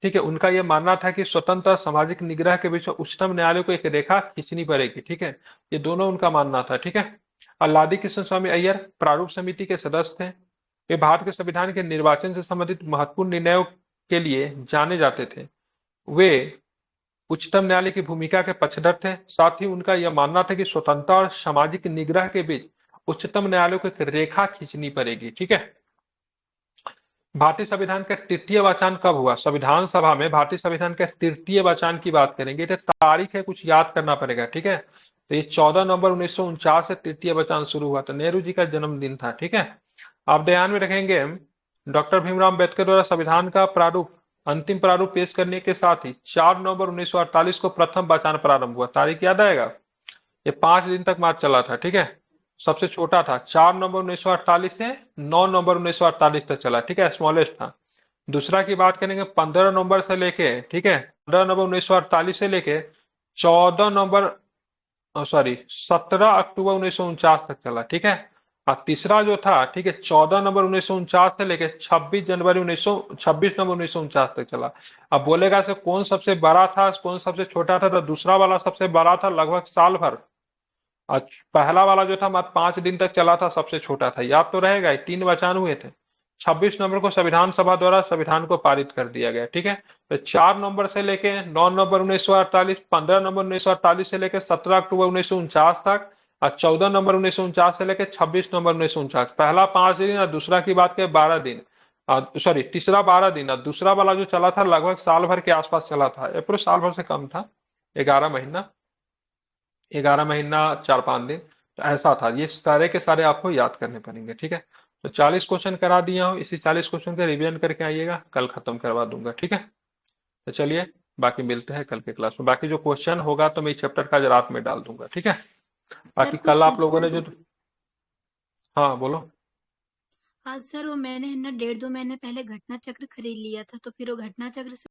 ठीक है। उनका यह मानना था कि स्वतंत्र और सामाजिक निग्रह के बीच में उच्चतम न्यायालय को एक रेखा खींचनी पड़ेगी, ठीक है, ये दोनों उनका मानना था, ठीक है। अल्लादी कृष्ण स्वामी अय्यर प्रारूप समिति के सदस्य थे। वे भारत के संविधान के निर्वाचन से संबंधित महत्वपूर्ण निर्णयों के लिए जाने जाते थे। वे उच्चतम न्यायालय की भूमिका के पक्षधर थे। साथ ही उनका यह मानना था कि स्वतंत्रता और सामाजिक निग्रह के बीच उच्चतम न्यायालय को एक रेखा खींचनी पड़ेगी, ठीक है। भारतीय संविधान का तृतीय वाचन कब हुआ, संविधान सभा में भारतीय संविधान का तृतीय वाचन की बात करेंगे, तो तारीख है कुछ याद करना पड़ेगा, ठीक है। तो ये 14 नवंबर 1949 से तृतीय वाचन शुरू हुआ, तो नेहरू जी का जन्मदिन था, ठीक है। आप ध्यान में रखेंगे डॉक्टर भीमराव अम्बेडकर द्वारा संविधान का प्रारूप अंतिम प्रारूप पेश करने के साथ ही 4 नवंबर 1948 को प्रथम वाचन प्रारंभ हुआ। तारीख याद आएगा, ये 5 दिन तक मार्च चला था, ठीक है। सबसे छोटा था 4 नवंबर 1948 से 9 नवंबर 1948 तक चला, ठीक है, स्मॉलेस्ट था। दूसरा की बात करेंगे 15 नवंबर से लेके, ठीक है, 15 नवंबर 1948 से लेके 14 नवंबर 17 अक्टूबर 1949 तक चला, ठीक है। और तीसरा जो था, ठीक है, 14 नवंबर 1949 से लेके 26 जनवरी 26 नवंबर 1949 तक चला। अब बोलेगा से कौन सबसे बड़ा था कौन सबसे छोटा था, तो दूसरा वाला सबसे बड़ा था, लगभग साल भर। और पहला वाला जो था मात्र 5 दिन तक चला था, सबसे छोटा था। याद तो रहेगा, 3 वाचन हुए थे। 26 नवंबर को संविधान सभा द्वारा संविधान को पारित कर दिया गया, ठीक है। तो 4 नवंबर से लेके 9 नवंबर 1948, 15 नवंबर 1948 से लेके 17 अक्टूबर 1949 तक, और 14 नवंबर 1949 से लेके 26 नवंबर 1949। पहला 5 दिन और दूसरा की बात करें 12 दिन, तीसरा 12 दिन, और दूसरा वाला जो चला था लगभग साल भर के आसपास चला था, अप्रैल साल भर से कम था, 11 महीना, 11 महीना 4-5 दिन, तो ऐसा था। ये सारे के सारे आपको याद करने पड़ेंगे, ठीक है। तो 40 क्वेश्चन करा दिया हूँ, इसी 40 क्वेश्चन का रिवीजन करके आइएगा, कल खत्म करवा दूंगा, ठीक है। तो चलिए बाकी मिलते हैं कल के क्लास में। बाकी जो क्वेश्चन होगा तो मैं इस चैप्टर का आज रात में डाल दूंगा, ठीक है। बाकी सर कल कुछ आप लोगों ने जो, हाँ बोलो। हाँ सर, वो मैंने है ना 1.5-2 महीने पहले घटना चक्र खरीद लिया था, तो फिर वो घटना चक्र से